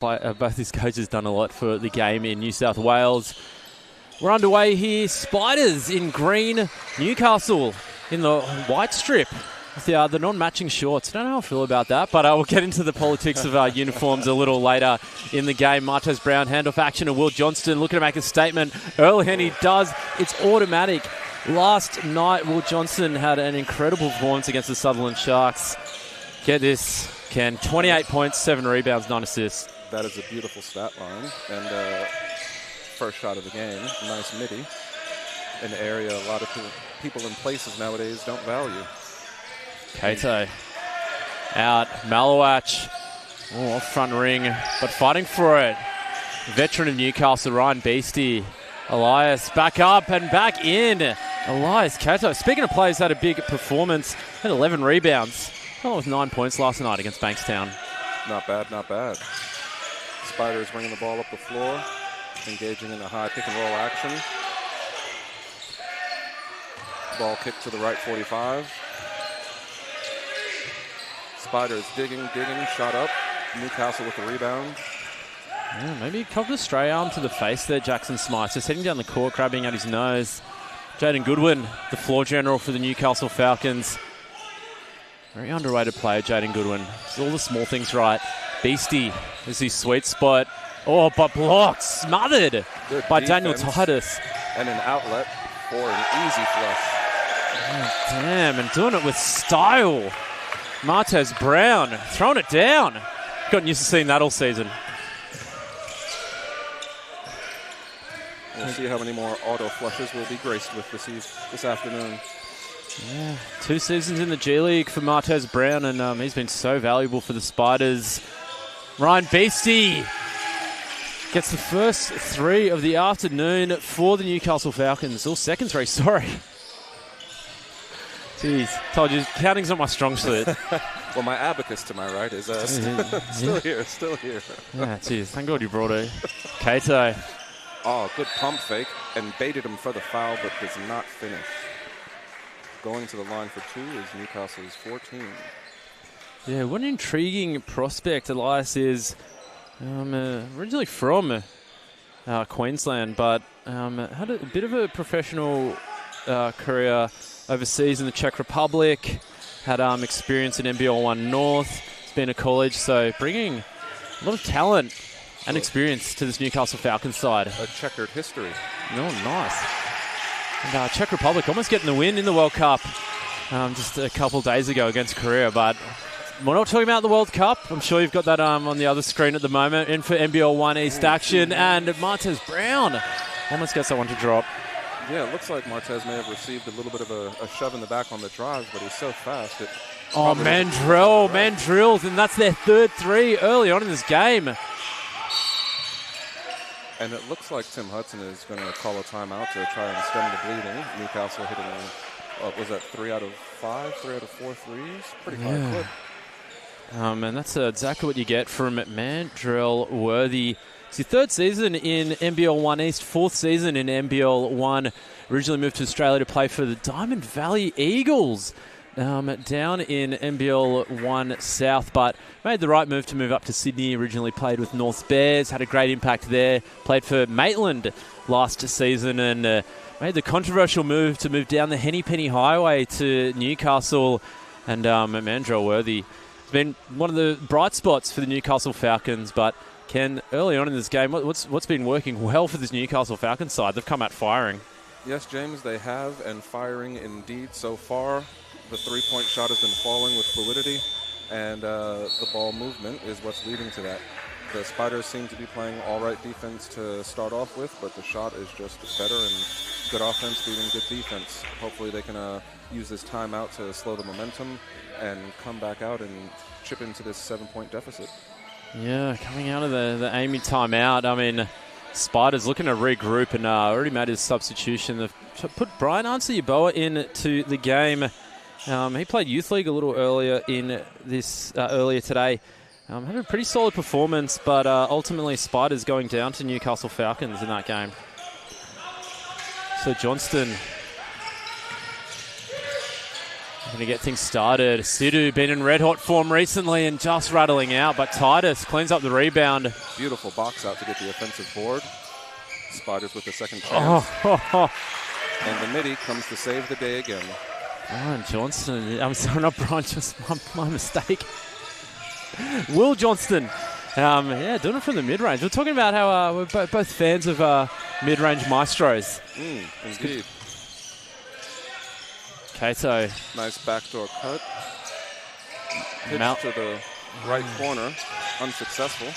Both these coaches done a lot for the game in New South Wales. We're underway here. Spiders in green, Newcastle in the white strip. The non-matching shorts. I don't know how I feel about that, but we'll get into the politics of our uniforms a little later in the game. Martez Brown, handoff action to Will Johnston, looking to make a statement early, and he does. It's automatic. Last night, Will Johnston had an incredible performance against the Sutherland Sharks. Get this, Ken. 28 points, 7 rebounds, 9 assists. That is a beautiful stat line. And first shot of the game, nice midi. An area a lot of people in places nowadays don't value. Kato out. Malawach. Oh, off front ring, but fighting for it. Veteran of Newcastle, Ryan Beastie. Elias back up and back in. Elias Kato. Speaking of players, had a big performance. Had 11 rebounds. Oh, with 9 points last night against Bankstown. Not bad, not bad. Spiders bringing the ball up the floor, engaging in a high pick and roll action. Ball kicked to the right 45. Spiders digging, shot up. Newcastle with the rebound. Yeah, maybe a couple of stray arm to the face there, Jackson Smythe. Just heading down the court, grabbing at his nose. Jaden Goodwin, the floor general for the Newcastle Falcons. Very underrated player, Jaden Goodwin. Does all the small things right. Beastie is his sweet spot. Oh, but blocked, smothered Good by defense. Daniel Titus. And an outlet for an easy flush. Oh, damn, and doing it with style. Martez Brown throwing it down. Gotten used to seeing that all season. We'll see how many more auto flushes we'll be graced with this afternoon. Yeah, 2 seasons in the G League for Martez Brown, and he's been so valuable for the Spiders. Ryan Beastie gets the first 3 of the afternoon for the Newcastle Falcons. Or second 3, sorry. Jeez, told you, counting's not my strong suit. Well, my abacus to my right is still here. Yeah, geez, thank God you brought it. Kato. Oh, good pump fake, and baited him for the foul, but does not finish. Going to the line for 2 is Newcastle's 14. Yeah, what an intriguing prospect Elias is. Originally from Queensland, but had a bit of a professional career overseas in the Czech Republic. Had experience in NBL 1 North. He's been to college, so bringing a lot of talent and experience to this Newcastle Falcons side. A checkered history. Oh, nice. And Czech Republic almost getting the win in the World Cup just a couple days ago against Korea, but we're not talking about the World Cup. I'm sure you've got that on the other screen at the moment. In for NBL 1 East action, and Martez Brown almost gets that one to drop. Yeah, it looks like Martez may have received a little bit of a shove in the back on the drive, but he's so fast. Mandrell, and that's their third 3 early on in this game. And it looks like Tim Hudson is going to call a timeout to try and stem the bleeding. Newcastle hitting, was that 3 out of 5, 3 out of 4 threes? Pretty high clip. And that's exactly what you get from Mandrell Worthy. It's your 3rd season in NBL 1 East, 4th season in NBL 1. Originally moved to Australia to play for the Diamond Valley Eagles down in NBL 1 South, but made the right move to move up to Sydney. Originally played with North Bears, had a great impact there. Played for Maitland last season, and made the controversial move to move down the Henny Penny Highway to Newcastle. And Mandrell Worthy has been one of the bright spots for the Newcastle Falcons, but Ken, early on in this game, what's been working well for this Newcastle Falcons side? They've come out firing. Yes, James, they have, and firing indeed so far. The 3-point shot has been falling with fluidity, and the ball movement is what's leading to that. The Spiders seem to be playing all right defense to start off with, but the shot is just better, and good offense beating good defense. Hopefully they can use this timeout to slow the momentum and come back out and chip into this 7-point deficit. Yeah, coming out of the Amy timeout, I mean, Spiders looking to regroup and already made his substitution. They've put Brian Ansah-Yeboah into the game. He played Youth League a little earlier in this earlier today. Had a pretty solid performance, but ultimately Spiders going down to Newcastle Falcons in that game. So Johnston Going to get things started. Sidhu been in red hot form recently and just rattling out, but Titus cleans up the rebound. Beautiful box out to get the offensive board. Spiders with the second chance. And the midi comes to save the day again. Brian Johnston. I'm sorry, not Brian Johnston. My mistake. Will Johnston. Doing it from the mid-range. We're talking about how we're both fans of mid-range maestros. Indeed. Kato. Nice backdoor cut. Pitch to the right corner. Unsuccessful.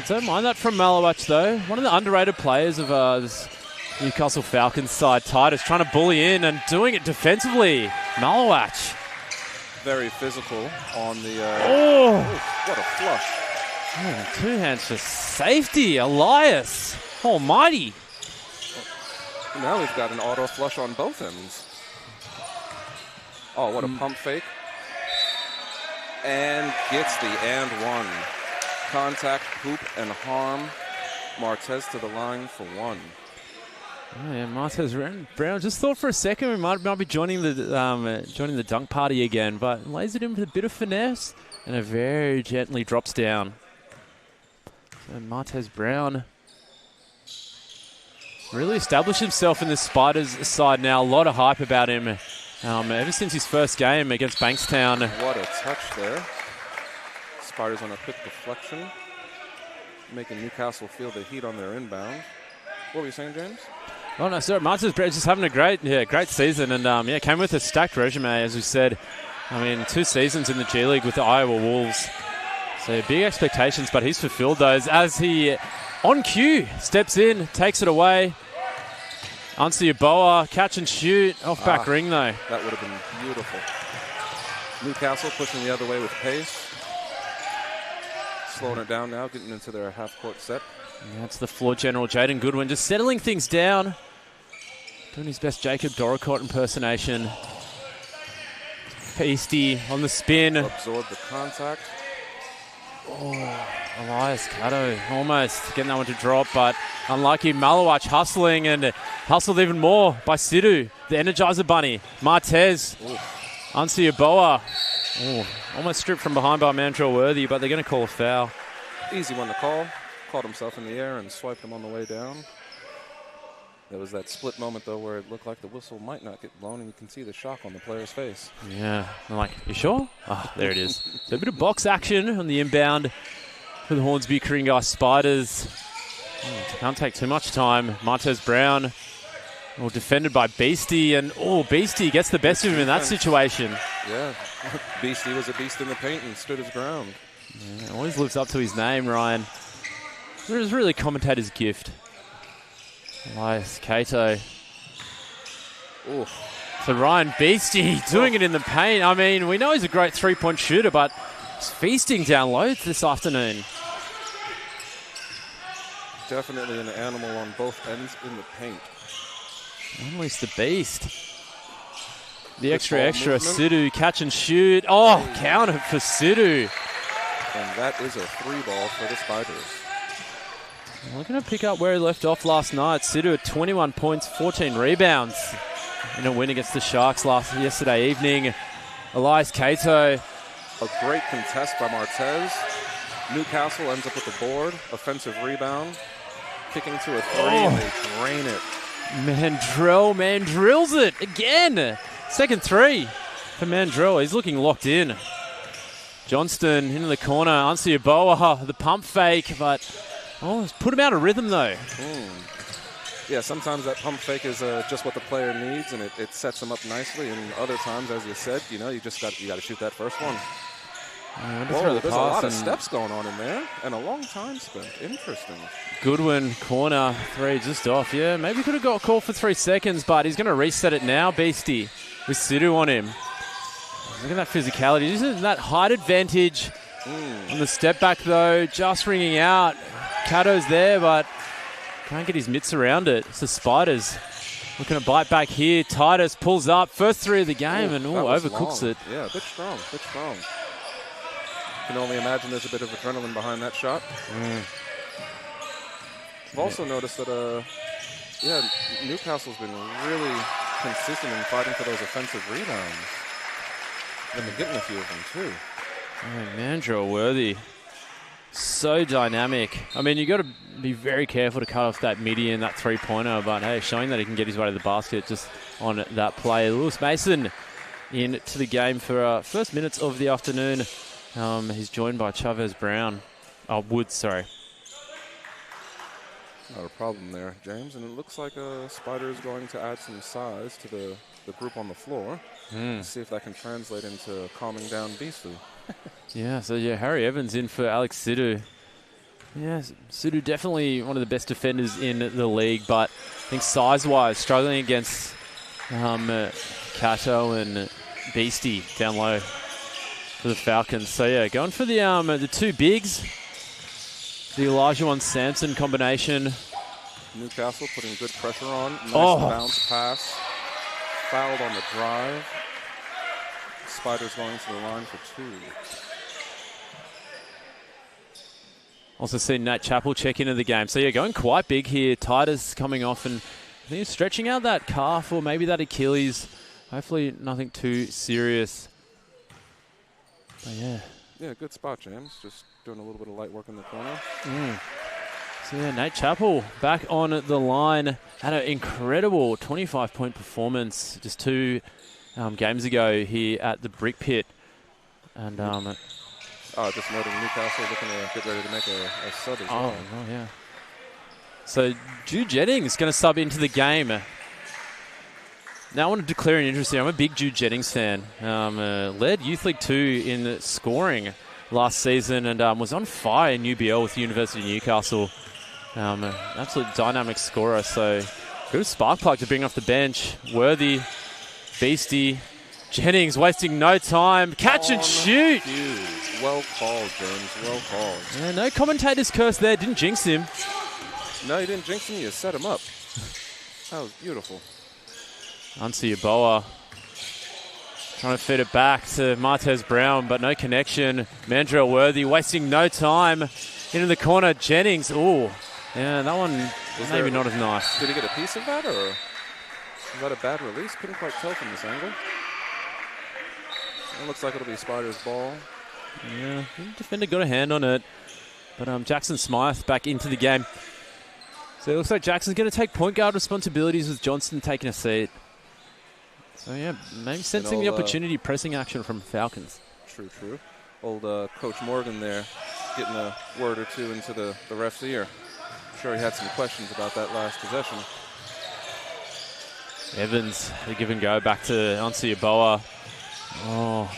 Don't mind that from Malawach, though. One of the underrated players of this Newcastle Falcons side. Titus trying to bully in and doing it defensively. Malawach. Very physical on the... what a flush. Two hands for safety. Elias. Almighty. Now we've got an auto flush on both ends. Oh, what a pump fake. And gets the and one. Contact, hoop, and harm. Martez to the line for one. Oh, yeah, Martez Brown. Just thought for a second we might be joining the dunk party again, but lays it in with a bit of finesse and it very gently drops down. So Martez Brown really established himself in the Spiders side now. A lot of hype about him ever since his first game against Bankstown. What a touch there. Spiders on a quick deflection, making Newcastle feel the heat on their inbound. What were you saying, James? Oh, no, sir. Martez Brown just having a great season and came with a stacked resume, as we said. 2 seasons in the G League with the Iowa Wolves. So big expectations, but he's fulfilled those as he, on cue, steps in, takes it away. Ansi Yeboah, catch and shoot, off back ring though. That would have been beautiful. Newcastle pushing the other way with pace. Slowing it down now, getting into their half-court set. And that's the floor general, Jaden Goodwin, just settling things down. Doing his best Jacob Doricott impersonation. Pasty on the spin. Absorb the contact. Oh, Elias Cato almost getting that one to drop, but unlucky. Malawach hustling and hustled even more by Sidhu, the Energizer Bunny. Martez, Ansi Yeboah. Almost stripped from behind by Mandrell Worthy, but they're going to call a foul. Easy one to call. Caught himself in the air and swiped him on the way down. There was that split moment, though, where it looked like the whistle might not get blown, and you can see the shock on the player's face. Yeah. I'm like, you sure? There it is. So a bit of box action on the inbound for the Hornsby Kooringai Spiders. Can't take too much time. Martez Brown, defended by Beastie, and Beastie gets the best of him in that situation. Yeah. Beastie was a beast in the paint and stood his ground. Yeah, always lives up to his name, Ryan. It was really a commentator's gift. Elias Cato. So Ryan Beastie doing it in the paint. We know he's a great three-point shooter, but he's feasting down low this afternoon. Definitely an animal on both ends in the paint. Unleash the beast. The extra, Sidhu, catch and shoot. Counter for Sidhu. And that is a 3-ball for the Spiders. We're going to pick up where he left off last night. Sidhu at 21 points, 14 rebounds in a win against the Sharks yesterday evening. Elias Cato. A great contest by Martez. Newcastle ends up with the board. Offensive rebound. Kicking to a 3 and they drain it. Mandrells it again. Second 3 for Mandrell. He's looking locked in. Johnston into the corner. Ansi Yeboah, the pump fake, but it's put him out of rhythm though. Yeah, sometimes that pump fake is just what the player needs, and it sets him up nicely. And other times, as you said, you got to shoot that first one. There's a lot of steps going on in there, and a long time spent. Interesting. Goodwin, corner, 3 just off. Yeah, maybe could have got a call for 3 seconds, but he's going to reset it now, Beastie, with Sidhu on him. Look at that physicality. Isn't that height advantage on the step back, though? Just ringing out. Cato's there, but can't get his mitts around it. It's the Spiders looking to bite back here. Titus pulls up. First 3 of the game and overcooks it. Yeah, a bit strong. Can only imagine there's a bit of adrenaline behind that shot. I've also noticed that, Newcastle's been really consistent in fighting for those offensive rebounds. They've been getting a few of them, too. Oh, Mandrell worthy. So dynamic. I mean, you got to be very careful to cut off that median, that three-pointer, but hey, showing that he can get his way to the basket just on that play. Lewis Mason into the game for first minutes of the afternoon. He's joined by Chavez Brown. Oh, Woods, sorry. Not a problem there, James. And it looks like Spider is going to add some size to the group on the floor. Let's see if that can translate into calming down Beasley. Yeah, so Harry Evans in for Alex Sidhu. Yeah, Sidhu definitely one of the best defenders in the league, but I think size-wise, struggling against Kato and Beastie down low for the Falcons. So yeah, going for the two bigs, the Elijah-Samson combination. Newcastle putting good pressure on. Nice bounce pass. Fouled on the drive. Spiders going to the line for two. Also seen Nat Chappell check into the game. So yeah, going quite big here. Titus coming off, and I think he's stretching out that calf or maybe that Achilles. Hopefully nothing too serious. But yeah. Yeah, good spot, James. Just doing a little bit of light work in the corner. So yeah, Nate Chappell back on the line. Had an incredible 25-point performance just two games ago here at the Brick Pit. And just noting Newcastle looking to get ready to make a sub as well. Oh, yeah. So Jude Jennings going to sub into the game. Now I want to declare an interest here. I'm a big Jude Jennings fan. Led Youth League 2 in scoring last season and was on fire in UBL with the University of Newcastle. Absolute dynamic scorer. So good spark plug to bring off the bench. Worthy, Beastie, Jennings wasting no time. Catch and shoot. Well called, James. Well called. Yeah, no commentator's curse there. Didn't jinx him. No, you didn't jinx him. You set him up. That was beautiful. Ansi Yeboah trying to feed it back to Martez Brown, but no connection. Mandrell Worthy wasting no time. Into the corner, Jennings. Oh, yeah, that one was maybe not as nice. Did he get a piece of that, or was that a bad release? Couldn't quite tell from this angle. It looks like it'll be Spider's ball. Yeah, the defender got a hand on it. But Jackson Smythe back into the game. So it looks like Jackson's going to take point guard responsibilities with Johnston taking a seat. So yeah, maybe sensing the opportunity, pressing action from Falcons. True. Old Coach Morgan there getting a word or two into the ref's ear. I'm sure he had some questions about that last possession. Evans, the give and go back to Ansi Yeboah. Oh,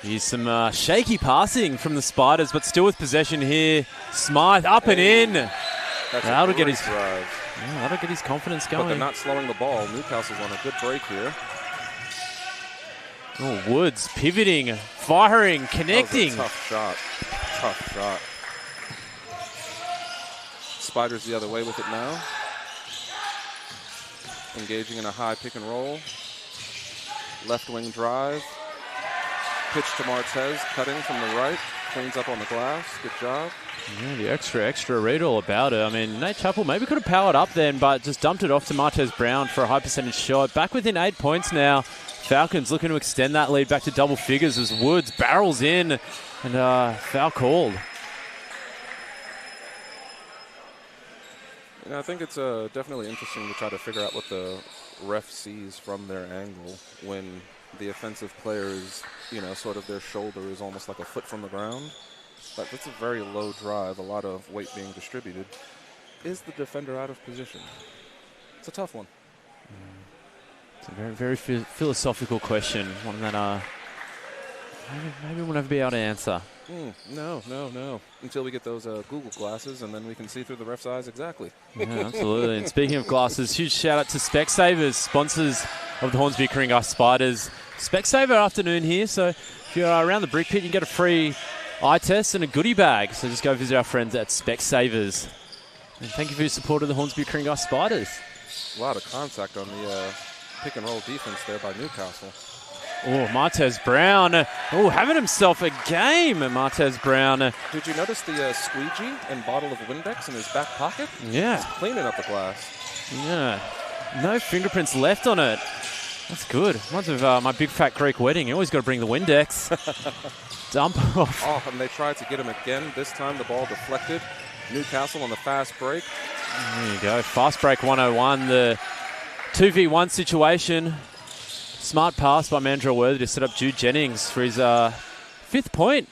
here's some shaky passing from the Spiders, but still with possession here. Smythe up and in. That'll get his drive. Yeah, that'll get his confidence going. But they're not slowing the ball. Newcastle's on a good break here. Oh, Woods pivoting, firing, connecting. Tough shot. Spiders the other way with it now. Engaging in a high pick and roll. Left wing drive. Pitch to Martez, cutting from the right. Cleans up on the glass. Good job. Yeah, the extra read all about it. I mean, Nate Chappell maybe could have powered up then, but just dumped it off to Martez Brown for a high percentage shot. Back within 8 points now. Falcons looking to extend that lead back to double figures as Woods barrels in and foul called. I think it's definitely interesting to try to figure out what the ref sees from their angle when the offensive player is, sort of their shoulder is almost like a foot from the ground. But that's a very low drive, a lot of weight being distributed. Is the defender out of position? It's a tough one. It's a very, very philosophical question, one that maybe we'll never be able to answer. No. Until we get those Google glasses, and then we can see through the ref's eyes exactly. Yeah, absolutely. And speaking of glasses, huge shout out to Specsavers, sponsors of the Hornsby Coringa Spiders. Specsaver afternoon here, so if you're around the Brick Pit, you can get a free eye test and a goodie bag. So just go visit our friends at Specsavers. And thank you for your support of the Hornsby Coringa Spiders. A lot of contact on the pick and roll defense there by Newcastle. Oh, Martez Brown. Oh, having himself a game, Martez Brown. Did you notice the squeegee and bottle of Windex in his back pocket? Yeah. He's cleaning up the glass. Yeah. No fingerprints left on it. That's good. Reminds me of my big fat Greek wedding. You always got to bring the Windex. Dump off. Oh, and they tried to get him again. This time the ball deflected. Newcastle on the fast break. There you go. Fast break 101. The 2v1 situation. Smart pass by Mandrell Worthy to set up Jude Jennings for his 5th point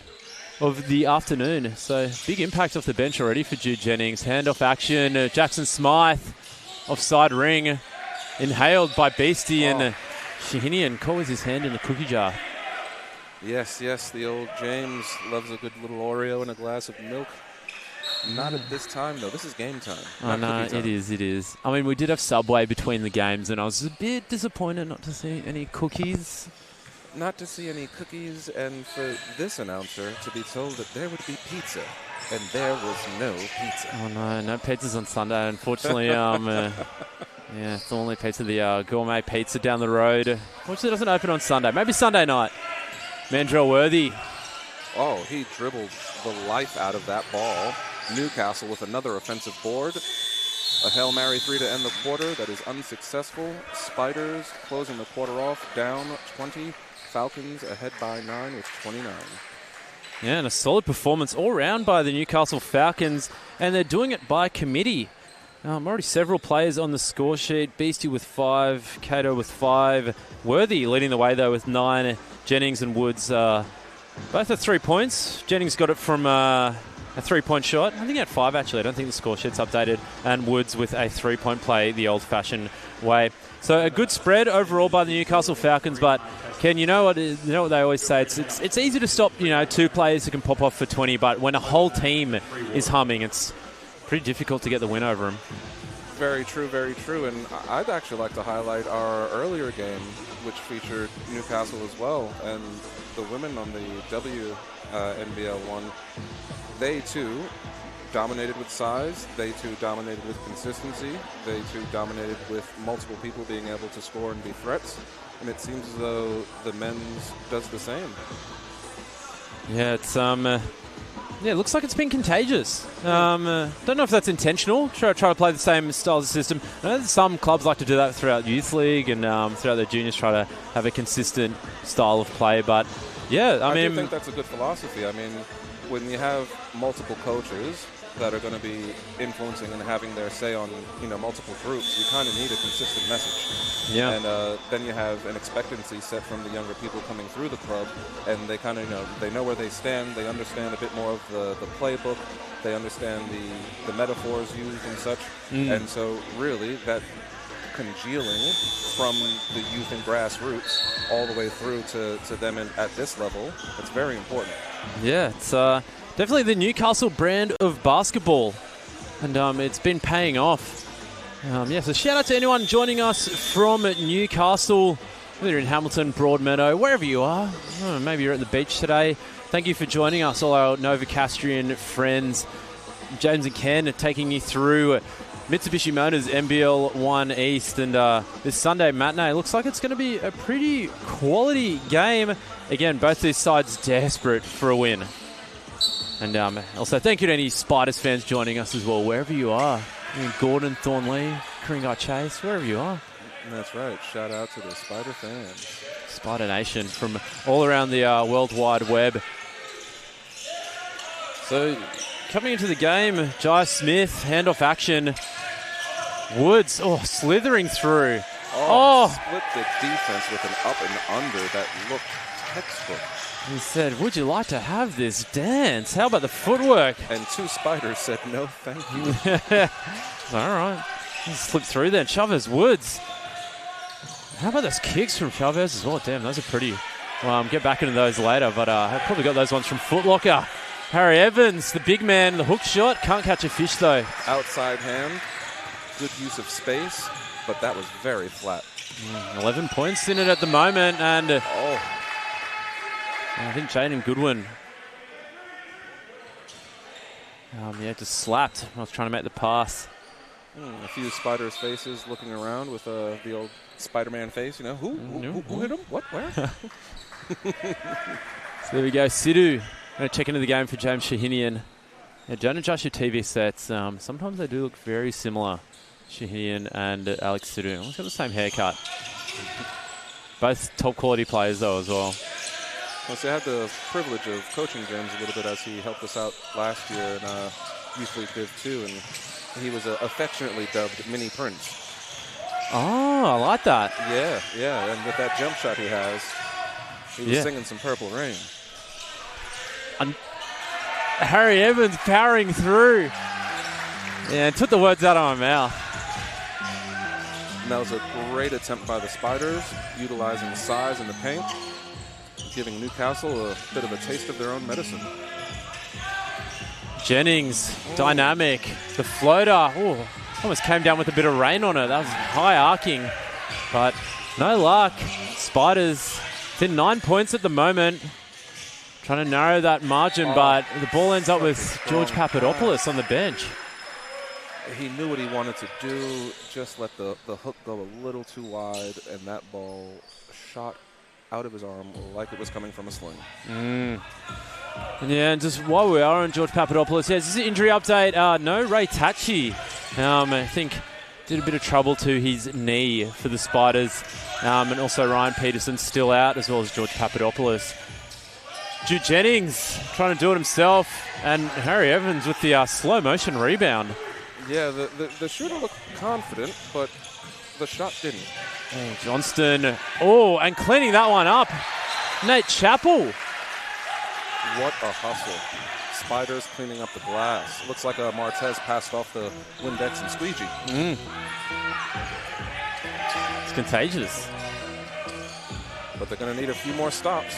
of the afternoon. So big impact off the bench already for Jude Jennings. Handoff action. Jackson Smythe offside ring. Inhaled by Beastie and Shahinian caught with his hand in the cookie jar. Yes, the old James loves a good little Oreo and a glass of milk. Not at this time, though. This is game time. Oh, no, it is. I mean, we did have Subway between the games, and I was a bit disappointed not to see any cookies. Not to see any cookies, and for this announcer to be told that there would be pizza, and there was no pizza. Oh, no pizzas on Sunday, unfortunately. Yeah, Thornley Pizza, the gourmet pizza down the road. Unfortunately, it doesn't open on Sunday. Maybe Sunday night. Mandrell Worthy. Oh, he dribbled the life out of that ball. Newcastle with another offensive board. A Hail Mary 3 to end the quarter that is unsuccessful. Spiders closing the quarter off, down 20. Falcons ahead by 9 with 29. Yeah, and a solid performance all round by the Newcastle Falcons, and they're doing it by committee. Already several players on the score sheet. Beastie with 5, Cato with 5. Worthy leading the way, though, with 9. Jennings and Woods both at 3 points. Jennings got it from a 3-point shot. I think he had 5, actually. I don't think the score sheet's updated. And Woods with a 3-point play the old-fashioned way. So a good spread overall by the Newcastle Falcons. But, Ken, you know what they always say? It's easy to stop, 2 players who can pop off for 20. But when a whole team is humming, it's pretty difficult to get the win over them. Very true, very true. And I'd actually like to highlight our earlier game, which featured Newcastle as well. And the women on the WNBL one, they too dominated with size. They too dominated with consistency. They too dominated with multiple people being able to score and be threats. And it seems as though the men's does the same. Yeah, it's it looks like it's been contagious. Don't know if that's intentional. Try to play the same style of system. I know that some clubs like to do that throughout youth league and throughout their juniors, try to have a consistent style of play. But yeah, I mean, do think that's a good philosophy. I mean, when you have multiple coaches that are going to be influencing and having their say on multiple groups, you kind of need a consistent message. Yeah. And then you have an expectancy set from the younger people coming through the club, and they kind of they know where they stand. They understand a bit more of the playbook. They understand the metaphors used and such. And so really that congealing from the youth and grassroots all the way through to them at this level, it's very important. Yeah, it's definitely the Newcastle brand of basketball, and it's been paying off. So shout out to anyone joining us from Newcastle, whether you're in Hamilton, Broadmeadow, wherever you are. Maybe you're at the beach today. Thank you for joining us, all our Novocastrian friends. James and Ken are taking you through Mitsubishi Motors NBL 1 East, and this Sunday matinee looks like it's going to be a pretty quality game. Again, both these sides desperate for a win. And also thank you to any Spiders fans joining us as well, wherever you are. In Gordon, Thornley, Coringa Chase, wherever you are. That's right. Shout out to the Spider fans. Spider Nation from all around the World Wide Web. So coming into the game, Jai Smith, handoff action. Woods, slithering through. Split the defense with an up and under that looked textbook. He said, would you like to have this dance? How about the footwork? And 2 Spiders said, no, thank you. All right. Slipped through there. Chavez Woods. How about those kicks from Chavez as well? Damn, those are pretty. Well, get back into those later, but I've probably got those ones from Foot Locker. Harry Evans, the big man, the hook shot. Can't catch a fish, though. Outside hand. Good use of space, but that was very flat. 11 points in it at the moment, and I think Jaden Goodwin just slapped. I was trying to make the pass. A few Spiders faces looking around with the old Spider-Man face. Who hit him? What? Where? So there we go. Sidhu. Going to check into the game for James Shahinian. Don't adjust your TV sets. Sometimes they do look very similar. Shahinian and Alex Sidhu. Almost got the same haircut. Both top quality players, though, as well. Well, see, I had the privilege of coaching James a little bit as he helped us out last year in Youth League Div 2, and he was affectionately dubbed Mini Prince. Oh, I like that. Yeah, and with that jump shot he has, he was singing some Purple Rain. And Harry Evans powering through. Yeah, took the words out of my mouth. And that was a great attempt by the Spiders, utilizing size in the paint, giving Newcastle a bit of a taste of their own medicine. Jennings, dynamic. The floater, almost came down with a bit of rain on it. That was high arcing, but no luck. Spiders within 9 points at the moment. Trying to narrow that margin, but the ball ends up with George Papadopoulos on the bench. He knew what he wanted to do, just let the hook go a little too wide, and that ball shot out of his arm like it was coming from a sling. Yeah, and just while we are on George Papadopoulos, this is an injury update. No Ray Tachi, I think, did a bit of trouble to his knee for the Spiders. And also Ryan Peterson still out, as well as George Papadopoulos. Jude Jennings trying to do it himself, and Harry Evans with the slow motion rebound. Yeah, the shooter looked confident, but the shot didn't. Johnston, and cleaning that one up. Nate Chappell. What a hustle. Spiders cleaning up the glass. Looks like Martez passed off the Windex and squeegee. It's contagious. But they're going to need a few more stops.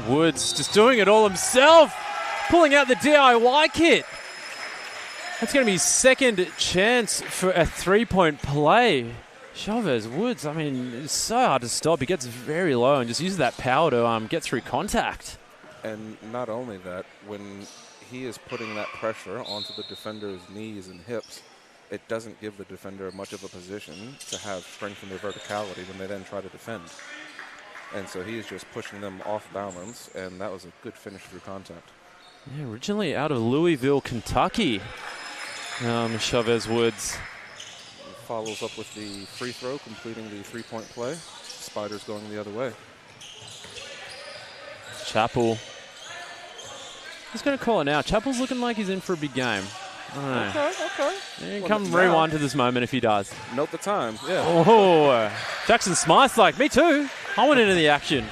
Woods just doing it all himself. Pulling out the DIY kit. That's going to be his second chance for a three-point play. Chavez, Woods, it's so hard to stop. He gets very low and just uses that power to get through contact. And not only that, when he is putting that pressure onto the defender's knees and hips, it doesn't give the defender much of a position to have strength in their verticality when they then try to defend. And so he is just pushing them off balance, and that was a good finish through contact. Yeah, originally out of Louisville, Kentucky, Chavez Woods. Follows up with the free throw, completing the three-point play. Spiders going the other way. Chappell. He's going to call it now. Chappell's looking like he's in for a big game. Okay. Yeah, come rewind to this moment if he does. Note the time, yeah. Jackson Smythe's like, me too. I went into the action.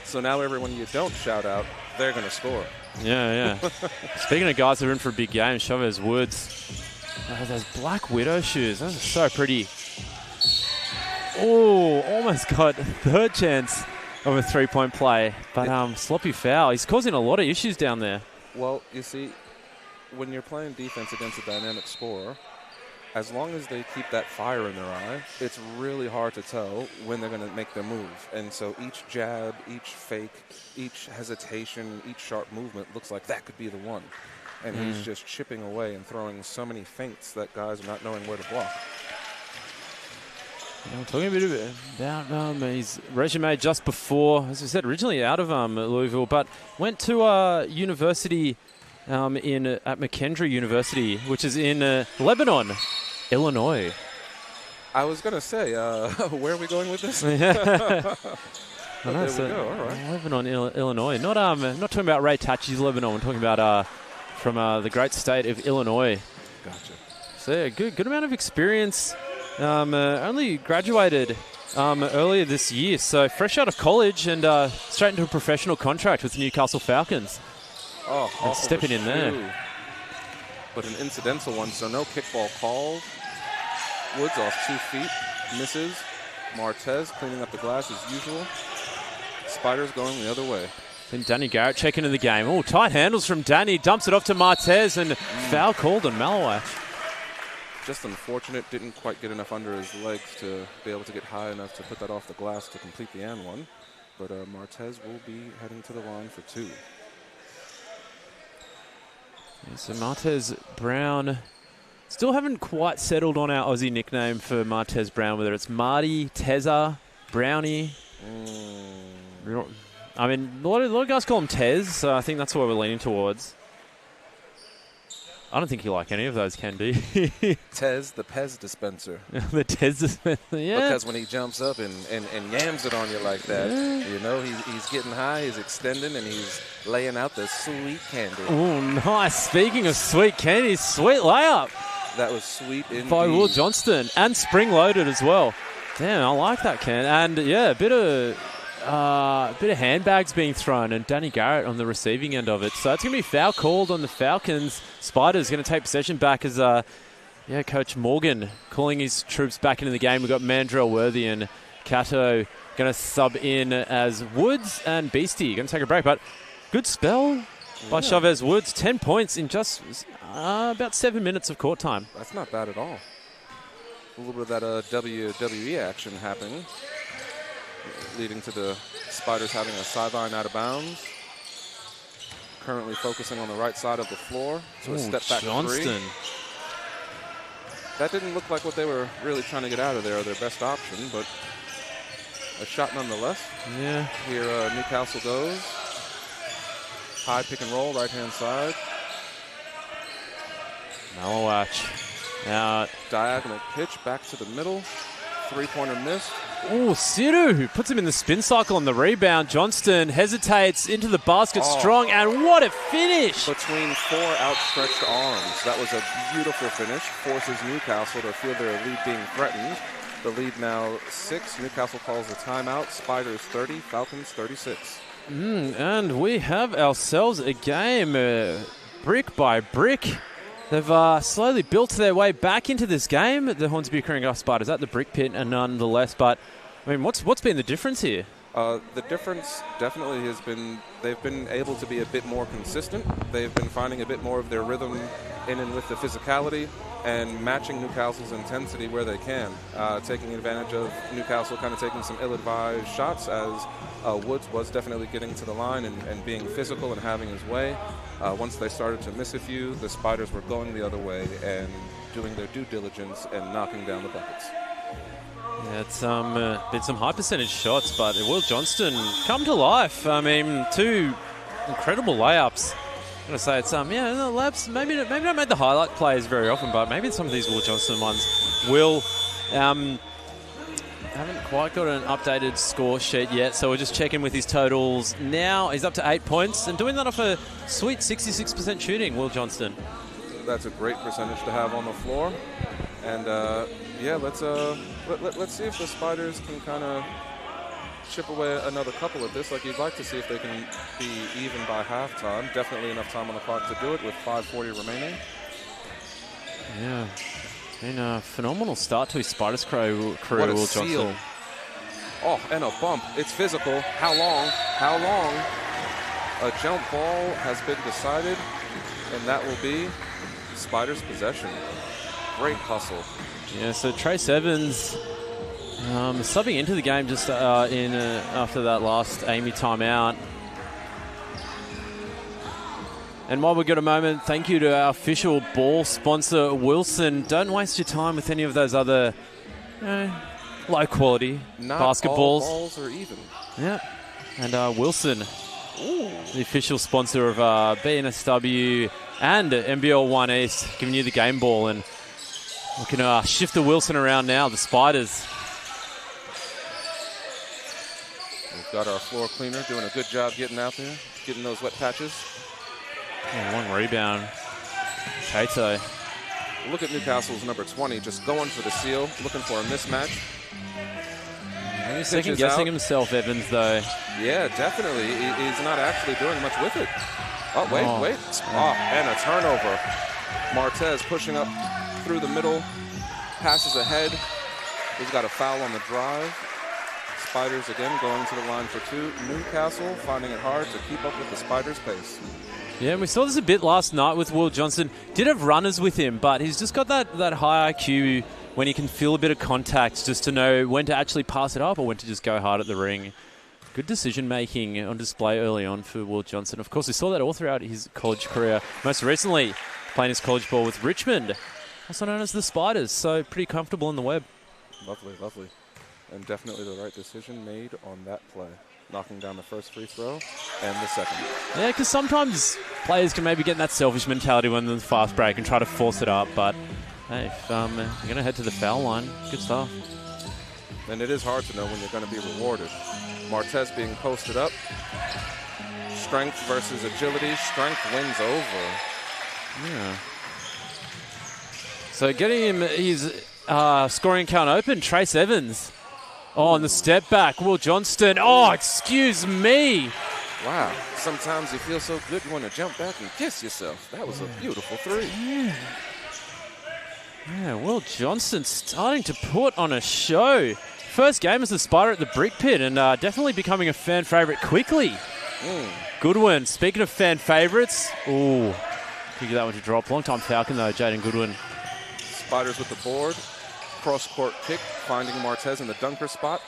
So now everyone you don't shout out, they're going to score. Yeah. Speaking of guys that are in for a big game, Chavez Woods. Those Black Widow shoes, those are so pretty. Almost got a third chance of a three-point play, but sloppy foul. He's causing a lot of issues down there. Well, you see, when you're playing defense against a dynamic scorer, as long as they keep that fire in their eye, it's really hard to tell when they're going to make their move. And so each jab, each fake, each hesitation, each sharp movement looks like that could be the one. And he's just chipping away and throwing so many feints that guys are not knowing where to block. I'm talking a bit about his resume just before, as I said, originally out of Louisville, but went to university at McKendree University, which is in Lebanon, Illinois. I was going to say, where are we going with this? There we go. All right. Lebanon, Illinois. Not talking about Ray Tachi's Lebanon. We're talking about from the great state of Illinois. Gotcha. So yeah, good amount of experience. Only graduated earlier this year, so fresh out of college and straight into a professional contract with the Newcastle Falcons. And stepping in there. But an incidental one, so no kickball called. Woods off 2 feet, misses. Martez cleaning up the glass as usual. Spiders going the other way. Then Danny Garrett checking in the game. Tight handles from Danny, dumps it off to Martez, and foul called on Malawach. Just unfortunate, didn't quite get enough under his legs to be able to get high enough to put that off the glass to complete the and one. But Martez will be heading to the line for 2. Yeah, so Martez Brown, still haven't quite settled on our Aussie nickname for Martez Brown, whether it's Marty, Tezza, Brownie. A lot of guys call him Tez, so I think that's what we're leaning towards. I don't think you like any of those, Candy. Tez, the Pez dispenser. The Tez dispenser, yeah. Because when he jumps up and yams it on you like that, you know, he's getting high, he's extending, and he's laying out the sweet candy. Oh, nice. Speaking of sweet candy, sweet layup. That was sweet indeed. By Will Johnston, and spring-loaded as well. Damn, I like that, Ken. And, yeah, a bit of handbags being thrown, and Danny Garrett on the receiving end of it. So it's going to be foul called on the Falcons. Spiders going to take possession back as Coach Morgan calling his troops back into the game. We've got Mandrell, Worthy, and Cato going to sub in as Woods and Beastie. Going to take a break, but good spell by Chavez Woods. 10 points in just about 7 minutes of court time. That's not bad at all. A little bit of that WWE action happening, leading to the Spiders having a sideline out of bounds. Currently focusing on the right side of the floor. So a step back Johnston. three. That didn't look like what they were really trying to get out of there, or their best option, but a shot nonetheless. Yeah. Here Newcastle goes. High pick and roll, right-hand side. Malawach. Now, diagonal pitch back to the middle. Three-pointer missed. Oh, Siru puts him in the spin cycle on the rebound. Johnston hesitates into the basket strong, and what a finish! Between four outstretched arms. That was a beautiful finish. Forces Newcastle to feel their lead being threatened. The lead now 6. Newcastle calls a timeout. Spiders 30, Falcons 36. And we have ourselves a game, brick by brick. They've slowly built their way back into this game, the Hornsby Kooringal Spiders at the brick pit, and nonetheless. But I mean, what's been the difference here? The difference definitely has been they've been able to be a bit more consistent. They've been finding a bit more of their rhythm in and with the physicality and matching Newcastle's intensity where they can, taking advantage of Newcastle kind of taking some ill-advised shots as Woods was definitely getting to the line and being physical and having his way. Once they started to miss a few, the Spiders were going the other way and doing their due diligence and knocking down the buckets. Yeah, it's been some high percentage shots, but Will Johnston come to life. I mean, 2 incredible layups. I'm going to say it's the labs maybe don't make the highlight plays very often, but maybe some of these Will Johnston ones will. Haven't quite got an updated score sheet yet, so we're just checking with his totals now. He's up to 8 points and doing that off a sweet 66% shooting, Will Johnston. That's a great percentage to have on the floor. And let's see if the Spiders can kind of chip away another couple of this. Like, you'd like to see if they can be even by halftime. Definitely enough time on the clock to do it with 5:40 remaining. Yeah. Been a phenomenal start to his Spiders career, what a Will seal. Johnston. Oh, and a bump. It's physical. How long? How long? A jump ball has been decided, and that will be Spiders' possession. Great hustle. Yeah, so Trace Evans subbing into the game just after that last Amy timeout. And while we've got a moment, thank you to our official ball sponsor, Wilson. Don't waste your time with any of those other low-quality basketballs. All balls are even. Yeah. And Wilson, the official sponsor of BNSW and NBL 1 East, giving you the game ball. And we can shift the Wilson around now, the Spiders. We've got our floor cleaner doing a good job getting out there, getting those wet patches. Long rebound. Cato. Look at Newcastle's number 20, just going for the seal, looking for a mismatch. He's second-guessing himself, Evans, though. Yeah, definitely. He's not actually doing much with it. Oh, wait. Oh, and a turnover. Martez pushing up through the middle, passes ahead. He's got a foul on the drive. Spiders again going to the line for 2. Newcastle finding it hard to keep up with the Spiders' pace. Yeah, and we saw this a bit last night with Will Johnston. Did have runners with him, but he's just got that high IQ when he can feel a bit of contact just to know when to actually pass it up or when to just go hard at the ring. Good decision-making on display early on for Will Johnston. Of course, we saw that all throughout his college career. Most recently, playing his college ball with Richmond, also known as the Spiders, so pretty comfortable on the web. Lovely. And definitely the right decision made on that play. knocking down the first free throw and the second. Yeah, because sometimes players can maybe get in that selfish mentality when there's a fast break and try to force it up. But hey, if you're going to head to the foul line, good stuff. And it is hard to know when you're going to be rewarded. Martez being posted up. Strength versus agility. Strength wins over. Yeah. So getting him his scoring count open, Trace Evans. Oh, and the step back, Will Johnston. Oh, excuse me. Wow. Sometimes you feel so good you want to jump back and kiss yourself. That was a beautiful three. Yeah, Will Johnston starting to put on a show. First game as a Spider at the Brick Pit and definitely becoming a fan favourite quickly. Goodwin, speaking of fan favourites. Ooh, could get that one to drop. Long-time Falcon though, Jaden Goodwin. Spiders with the board. Cross-court kick, finding Martez in the dunker spot.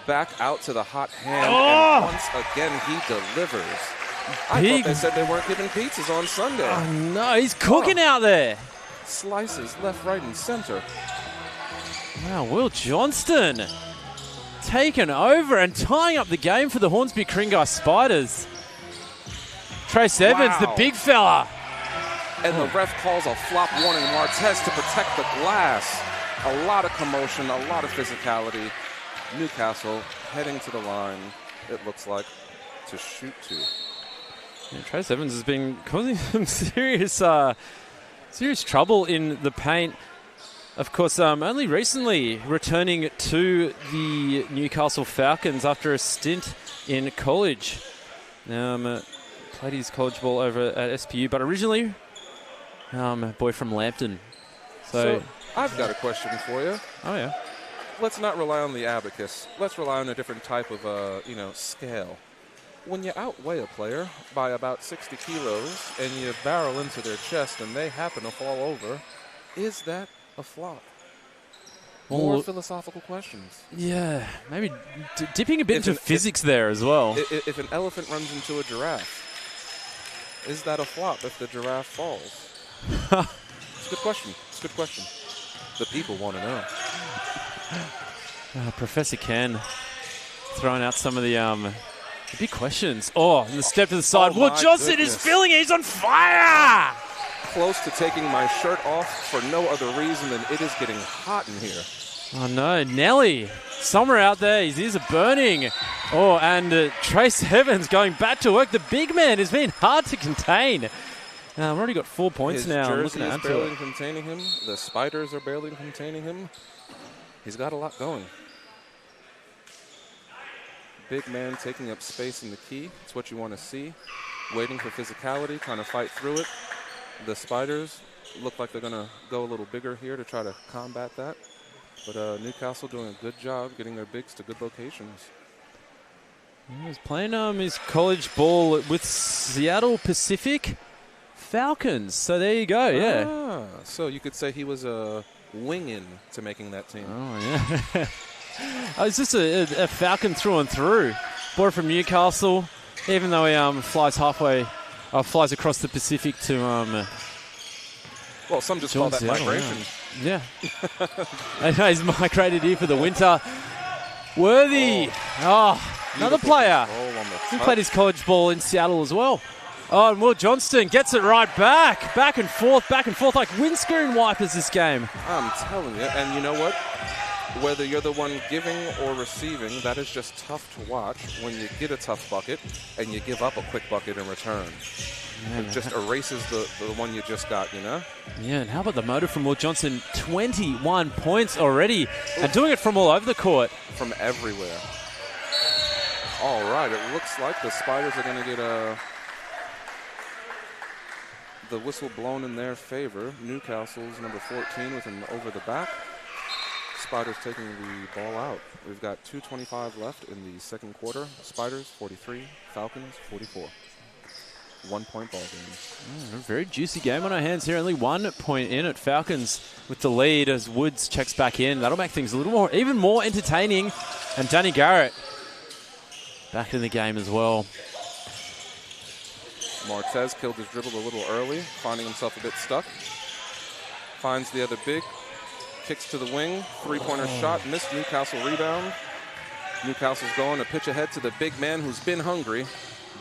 Back out to the hot hand, and once again he delivers. I thought they said they weren't giving pizzas on Sunday. Oh no, he's cooking out there. Slices left, right, and center. Wow, Will Johnston taking over and tying up the game for the Hornsby Kringai Spiders. Trace Evans, the big fella. And the ref calls a flop warning Martez to protect the glass. A lot of commotion, a lot of physicality. Newcastle heading to the line, it looks like, to shoot two. Yeah, Trace Evans has been causing some serious trouble in the paint. Of course, only recently returning to the Newcastle Falcons after a stint in college. Played his college ball over at SPU, but originally, a boy from Lambton. So I've got a question for you. Oh, yeah. Let's not rely on the abacus. Let's rely on a different type of, scale. When you outweigh a player by about 60 kilos and you barrel into their chest and they happen to fall over, is that a flop? More philosophical questions. Yeah, maybe dipping a bit into physics there as well. If an elephant runs into a giraffe, is that a flop if the giraffe falls? It's a good question. It's a good question. The people want to know. Professor Ken throwing out some of the big questions. Oh, and the step to the side. Will Johnson is feeling it. He's on fire. Close to taking my shirt off for no other reason than it is getting hot in here. Oh, no. Nelly, somewhere out there, his ears are burning. Oh, and Trace Evans going back to work. The big man has been hard to contain. We've already got 4 points now. His jersey is barely containing him. The Spiders are barely containing him. He's got a lot going. Big man taking up space in the key. It's what you want to see. Waiting for physicality, trying to fight through it. The Spiders look like they're going to go a little bigger here to try to combat that. But Newcastle doing a good job getting their bigs to good locations. He was playing his college ball with Seattle Pacific Falcons. So there you go, yeah. So you could say he was a wing-in to making that team. Oh, yeah. It's just a Falcon through and through. Boy from Newcastle, even though he flies flies across the Pacific to well, some just call that migration. Yeah. I know he's migrated here for the winter. Worthy. Another player. He played his college ball in Seattle as well. Oh, and Will Johnston gets it right back. Back and forth, like windscreen wipers this game. I'm telling you. And you know what? Whether you're the one giving or receiving, that is just tough to watch when you get a tough bucket and you give up a quick bucket in return. Yeah, it just erases the one you just got, you know? Yeah, and how about the motor from Will Johnston? 21 points already. And doing it from all over the court. From everywhere. All right, it looks like the Spiders are going to get the whistle blown in their favor. Newcastle's number 14 with an over the back. Spiders taking the ball out. We've got 2:25 left in the second quarter. Spiders 43, Falcons 44. 1 point ball game. A very juicy game on our hands here. Only 1 point in at Falcons with the lead as Woods checks back in. That'll make things a little more, even more entertaining. And Danny Garrett back in the game as well. Martez killed his dribble a little early, finding himself a bit stuck. Finds the other big. Kicks to the wing. Three-pointer shot. Missed. Newcastle rebound. Newcastle's going to pitch ahead to the big man who's been hungry.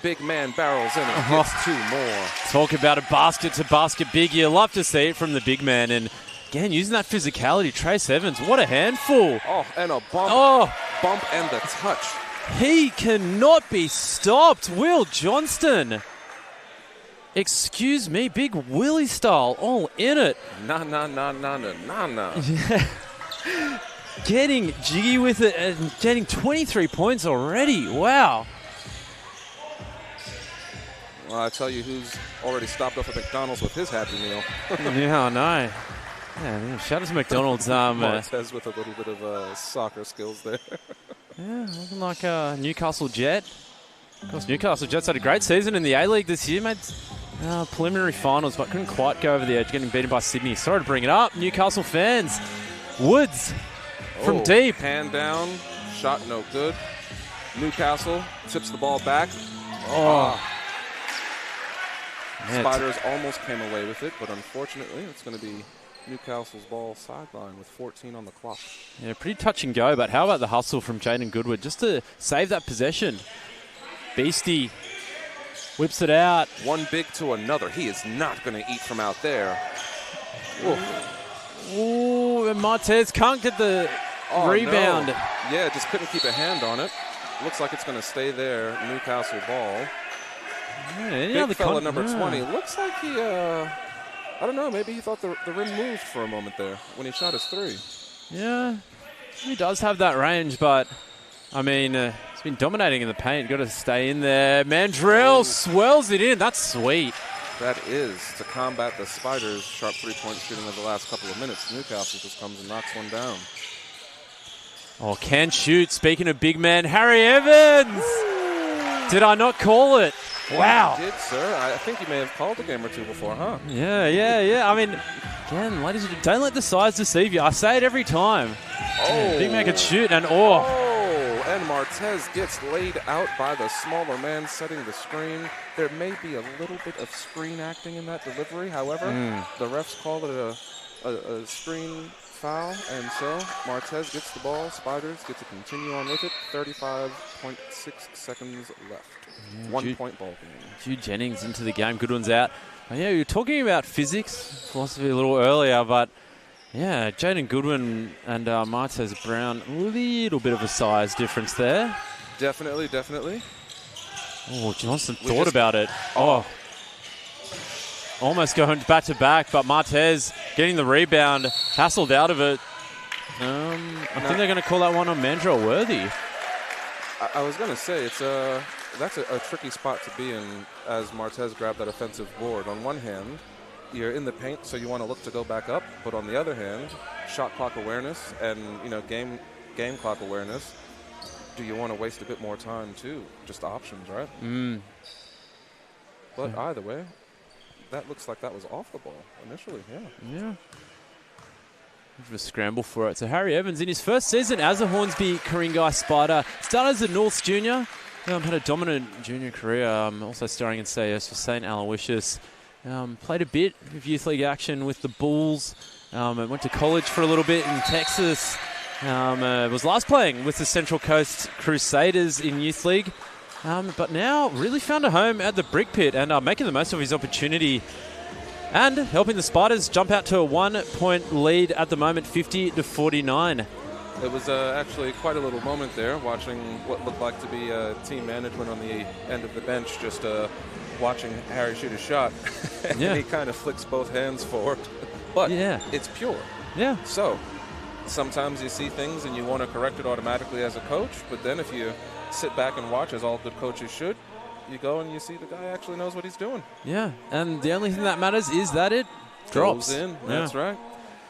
Big man barrels in and gets 2 more. Talk about a basket-to-basket big. You love to see it from the big man. And again, using that physicality, Trace Evans, what a handful. Oh, and a bump. Oh, Bump and the touch. he cannot be stopped. Will Johnston. Excuse me, Big Willie style, all in it. Nah. Getting jiggy with it and getting 23 points already. Wow. Well, I tell you who's already stopped off at McDonald's with his Happy Meal. Yeah, I know. Yeah, shout out to McDonald's. Martez with a little bit of soccer skills there. Yeah, looking like a Newcastle Jet. Of course, Newcastle Jets had a great season in the A-League this year, made preliminary finals, but couldn't quite go over the edge, getting beaten by Sydney. Sorry to bring it up, Newcastle fans. Woods from deep. Hand down, shot no good. Newcastle tips the ball back. Spiders almost came away with it, but unfortunately it's going to be Newcastle's ball sideline with 14 on the clock. Yeah, pretty touch and go, but how about the hustle from Jaden Goodwood just to save that possession? Beastie whips it out. One big to another. He is not going to eat from out there. Ooh, and Martez can't get the rebound. No. Yeah, just couldn't keep a hand on it. Looks like it's going to stay there. Newcastle ball. Yeah, big fella number 20. Looks like he, I don't know, maybe he thought the rim moved for a moment there when he shot his 3. Yeah, he does have that range, but, I mean, he's been dominating in the paint. Got to stay in there. Mandrell swells it in. That's sweet. That is to combat the Spiders' sharp 3-point shooting of the last couple of minutes. Newcastle just comes and knocks one down. Oh, can shoot. Speaking of big man, Harry Evans. Did I not call it? Wow. You did, sir. I think you may have called a game or two before, huh? Yeah. I mean, again, ladies and gentlemen, don't let the size deceive you. I say it every time. Big man can shoot, and and Martez gets laid out by the smaller man setting the screen. There may be a little bit of screen acting in that delivery. However, the refs call it a screen foul, and so Martez gets the ball. Spiders get to continue on with it. 35.6 seconds left. 1 point ball game. Jude Jennings into the game. Good one's out. Oh, yeah, you were talking about physics, philosophy a little earlier, but yeah, Jaden Goodwin and Martez Brown, a little bit of a size difference there. Definitely. Oh, Johnson thought about it. Almost going back to back, but Martez getting the rebound, hassled out of it. I think they're going to call that one on Mandrell worthy. I was going to say, that's a tricky spot to be in as Martez grabbed that offensive board. On one hand, you're in the paint, so you want to look to go back up. But on the other hand, shot clock awareness and game clock awareness. Do you want to waste a bit more time too? Just options, right? But either way, that looks like that was off the ball initially. Yeah. A scramble for it. So Harry Evans in his first season as a Hornsby Karingai Spider. Started as a Norths junior. Had a dominant junior career. Also starring in CIS for St. Aloysius. Played a bit of youth league action with the Bulls. Went to college for a little bit in Texas. Was last playing with the Central Coast Crusaders in youth league. But now really found a home at the Brick Pit and making the most of his opportunity and helping the Spiders jump out to a 1-point lead at the moment, 50-49. It was actually quite a little moment there, watching what looked like to be team management on the end of the bench, just watching Harry shoot a shot. And he kind of flicks both hands forward. But it's pure. Yeah. So sometimes you see things and you want to correct it automatically as a coach, but then if you sit back and watch, as all good coaches should, you go and you see the guy actually knows what he's doing. Yeah, and the only thing that matters is that it drops. Goes in, that's right.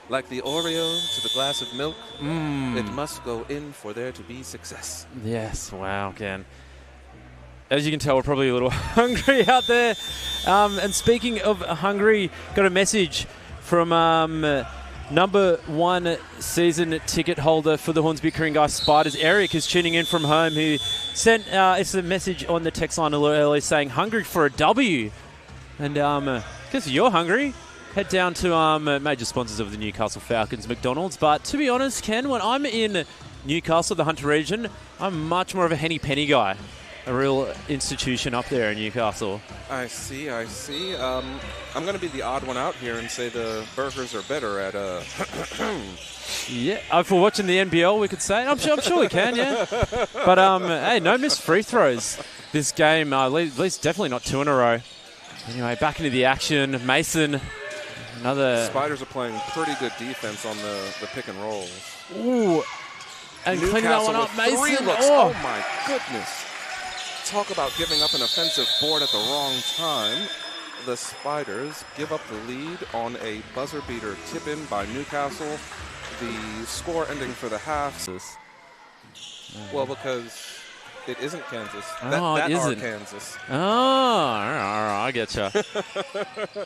Like the Oreo to the glass of milk, it must go in for there to be success. Yes, wow, again. As you can tell, we're probably a little hungry out there. And speaking of hungry, got a message from number 1 season ticket holder for the Hornsby Karingai Spiders. Eric is tuning in from home, who sent us a message on the text line a little early saying, hungry for a W. And because you're hungry, head down to major sponsors of the Newcastle Falcons, McDonald's. But to be honest, Ken, when I'm in Newcastle, the Hunter region. I'm much more of a Henny Penny guy. A real institution up there in Newcastle. I see. I'm going to be the odd one out here and say the burgers are better at... Yeah, for watching the NBL, we could say. I'm sure we can, yeah. But, hey, no missed free throws this game. At least definitely not 2 in a row. Anyway, back into the action. Mason, another... Spiders are playing pretty good defense on the pick and rolls. Ooh. And Newcastle cleaning that one up, with Mason. 3 looks. Oh, my goodness. Talk about giving up an offensive board at the wrong time. The Spiders give up the lead on a buzzer beater tip-in by Newcastle. The score ending for the half. Well, because it isn't Kansas. That isn't Kansas. Oh, all right, I get you.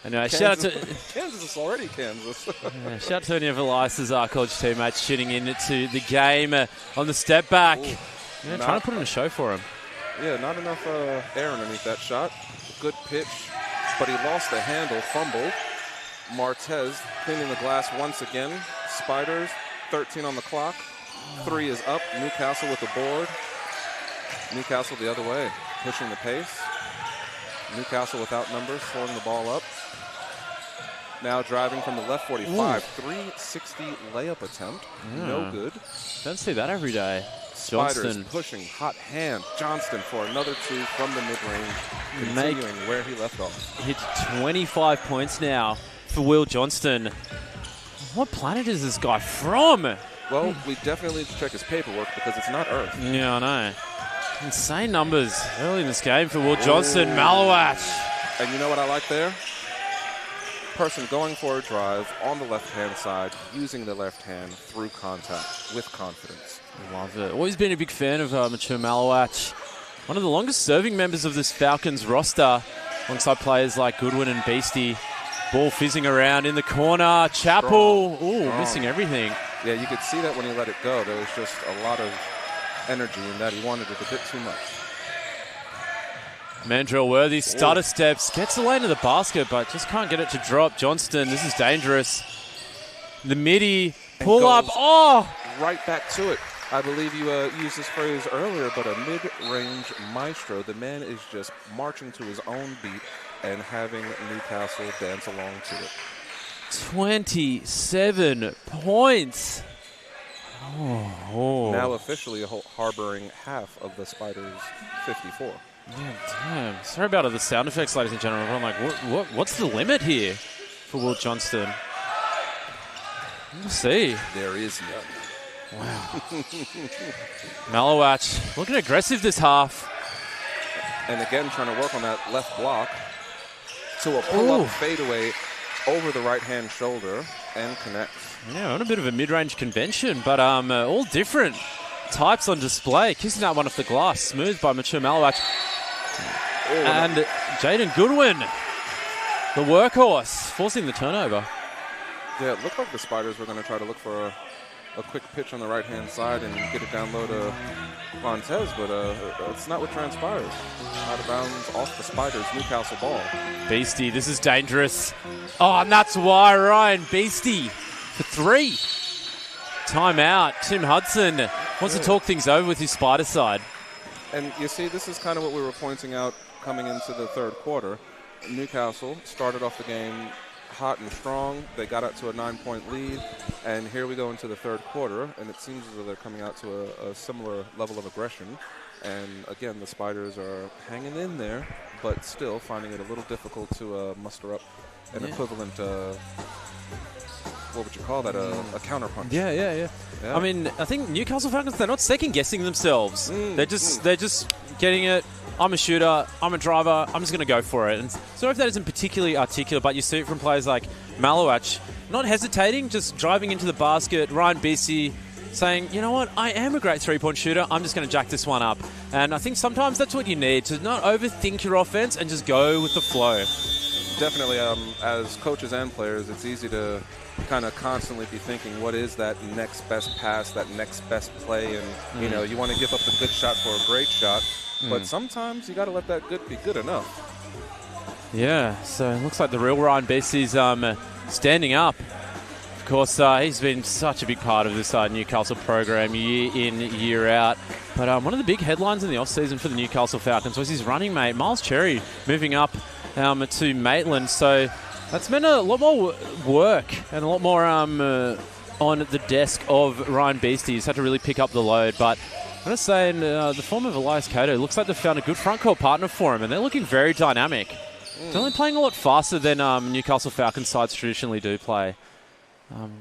Anyway, shout out to Kansas is already Kansas. Shout out to any of Elias's college teammates shooting into the game on the step back. Ooh, trying to put in a show for him. Yeah, not enough air underneath that shot. Good pitch, but he lost the handle, fumbled. Martez cleaning the glass once again. Spiders, 13 on the clock. 3 is up. Newcastle with the board. Newcastle the other way, pushing the pace. Newcastle without numbers, slowing the ball up. Now driving from the left 45. 360 layup attempt. No good. Don't see that every day. Spiders Johnston pushing, hot hand. Johnston for another 2 from the mid-range, continuing where he left off. Hits 25 points now for Will Johnston. What planet is this guy from? Well, we definitely need to check his paperwork because it's not Earth. Yeah, I know. Insane numbers early in this game for Will Johnston. Malawach. And you know what I like there? Person going for a drive on the left-hand side, using the left hand through contact with confidence. Love it. Always been a big fan of Mature Malawach. One of the longest serving members of this Falcons roster, alongside players like Goodwin and Beastie. Ball fizzing around in the corner. Chappell, missing everything. Yeah, you could see that when he let it go. There was just a lot of energy in that. He wanted it a bit too much. Mandrell Worthy, stutter steps, gets the lane of the basket, but just can't get it to drop. Johnston, this is dangerous. The midi, pull up, right back to it. I believe you used this phrase earlier, but a mid-range maestro. The man is just marching to his own beat and having Newcastle dance along to it. 27 points. Now officially harboring half of the Spiders' 54. Yeah, damn. Sorry about the sound effects, ladies and gentlemen. I'm like, what's the limit here for Will Johnston? We'll see. There is none. Wow. Malawach looking aggressive this half. And again, trying to work on that left block to a pull-up fadeaway over the right-hand shoulder and connects. Yeah, on a bit of a mid-range convention, but all different types on display. Kissing that one off the glass. Smooth by Mature Malawach. And Jaden Goodwin, the workhorse, forcing the turnover. Yeah, it looked like the Spiders were going to try to look for a quick pitch on the right-hand side and get it down low to Montez, but that's not what transpires. Out of bounds, off the Spiders, Newcastle ball. Beastie, this is dangerous. Oh, and that's why Ryan Beastie for 3. Timeout. Tim Hudson wants to talk things over with his Spider side. And you see, this is kind of what we were pointing out coming into the third quarter. Newcastle started off the game hot and strong. They got out to a 9-point lead, and here we go into the third quarter, and it seems as though they're coming out to a similar level of aggression. And again, the Spiders are hanging in there, but still finding it a little difficult to muster up an equivalent, what would you call that, a counterpunch. Yeah. I mean, I think Newcastle Falcons, they're not second-guessing themselves. They're just getting it. I'm a shooter, I'm a driver, I'm just going to go for it. And so if that isn't particularly articulate, but you see it from players like Malawach, not hesitating, just driving into the basket. Ryan Beastie saying, you know what, I am a great three-point shooter, I'm just going to jack this one up. And I think sometimes that's what you need, to not overthink your offense and just go with the flow. Definitely, as coaches and players, it's easy to kind of constantly be thinking, what is that next best pass, that next best play? And, you know, you want to give up the good shot for a great shot. But sometimes you got to let that good be good enough. Yeah, so it looks like the real Ryan Beastie's standing up. Of course, he's been such a big part of this Newcastle program year in, year out. But one of the big headlines in the off-season for the Newcastle Falcons was his running mate, Miles Cherry, moving up to Maitland. So that's meant a lot more work and a lot more on the desk of Ryan Beastie. He's had to really pick up the load. But I'm going to say in the form of Elias Cato, looks like they've found a good front court partner for him, and they're looking very dynamic. They're only playing a lot faster than Newcastle Falcons sides traditionally do play.